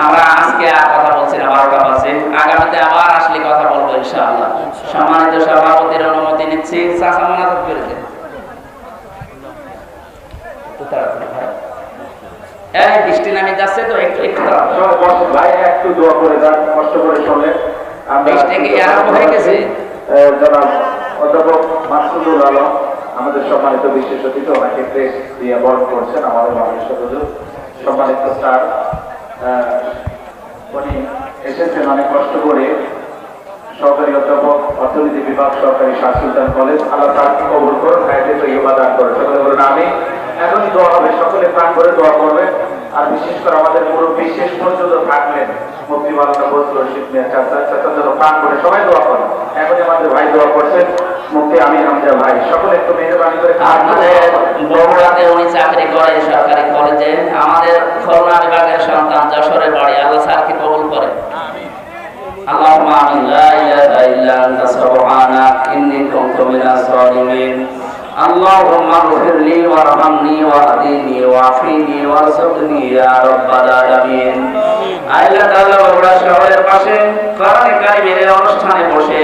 আমরা আজকে আর কথা বলছি না, 12টা বাজে, আগামীতে আবার আসলে কথা বলবো ইনশাআল্লাহ। সম্মানিত সভাপতির অনুমতি নিচ্ছি, চাচা মোনাজাত করে দেন। এই বৃষ্টি নামে যাচ্ছে তো একটু ভাই একটু দোয়া করে যান, কষ্ট করে চলে। বৃষ্টি কি আরম্ভ হয়ে গেছে? জনাব অধ্যাপক মাসুদুল আলম আমাদের সম্মানিত বিশেষ অতিথি, ওনাকে প্রেস দিয়ে বরণ করছেন। আমাদের বাংলাদেশ সম্মানিত স্যার, উনি এসেছেন অনেক কষ্ট করে। সরকারি অধ্যাপক, অর্থনীতি বিভাগ, সরকারি শাহ সুলতান কলেজ। আল্লাহ তাকে কবুল করুন, হায়াতে তৈয়বা দান করুন। সকলে বলুন আমিন। এখনই দোয়া হবে, সকলে প্রাণ করে দোয়া করবেন। আর বিশেষ করে আমাদের পুরো বিশেষ পর্যন্ত থাকলেন মুফতি মাওলানা বজলুর রশিদ মিয়া চাচা, চাচার জন্য প্রাণ করে সবাই দোয়া করেন। এখনই আমাদের ভাই দোয়া করছেন, মুফতি আমির হামজা ভাই। সকলে একটু মেহরবানি করে। আমাদের বগুড়াতে উনি চাকরি করেন সরকারি কলেজে, আমাদের খুলনা বিভাগের সন্তান, যশোরের বাড়ি। আল্লাহ স্যারকে কবুল করেন। اللهم آمين. لا إله إلا أنت سبحانك إني كنت من الظالمين. اللهم اغفر لي وارحمني واهدني وعافني وارزقني يا رب العالمين. আল্লাহ তাআলা বগুড়া শহরের পাশে কোরআন কারীমের অনুষ্ঠানে বসে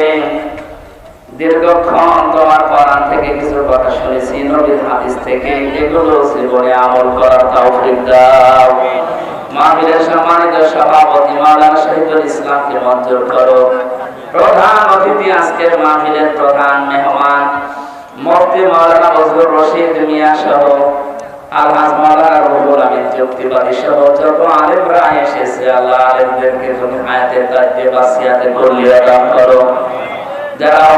দীর্ঘক্ষণ তোমার কোরআন থেকে কিছু কথা শুনেছি, নবীর হাদিস থেকে, এগুলো জীবনে আমল করার তৌফিক দাও। মাহফিলের সম্মানিত সভাপতি মাওলানা শহীদুল ইসলামকে মঞ্জুর করো। প্রধান অতিথি, আজকের মাহফিলের প্রধান মেহমান মুফতি মাওলানা বজলুর রশিদ মিয়া সহ আলহাজ মাওলানা রুহুল আমিন যুক্তিবাদী সহ যত আলেমরা এসেছে, আল্লাহ আলেমদেরকে তুমি হায়াতে তাইতে বাসিয়াতে কলিয়া দান করো। যারা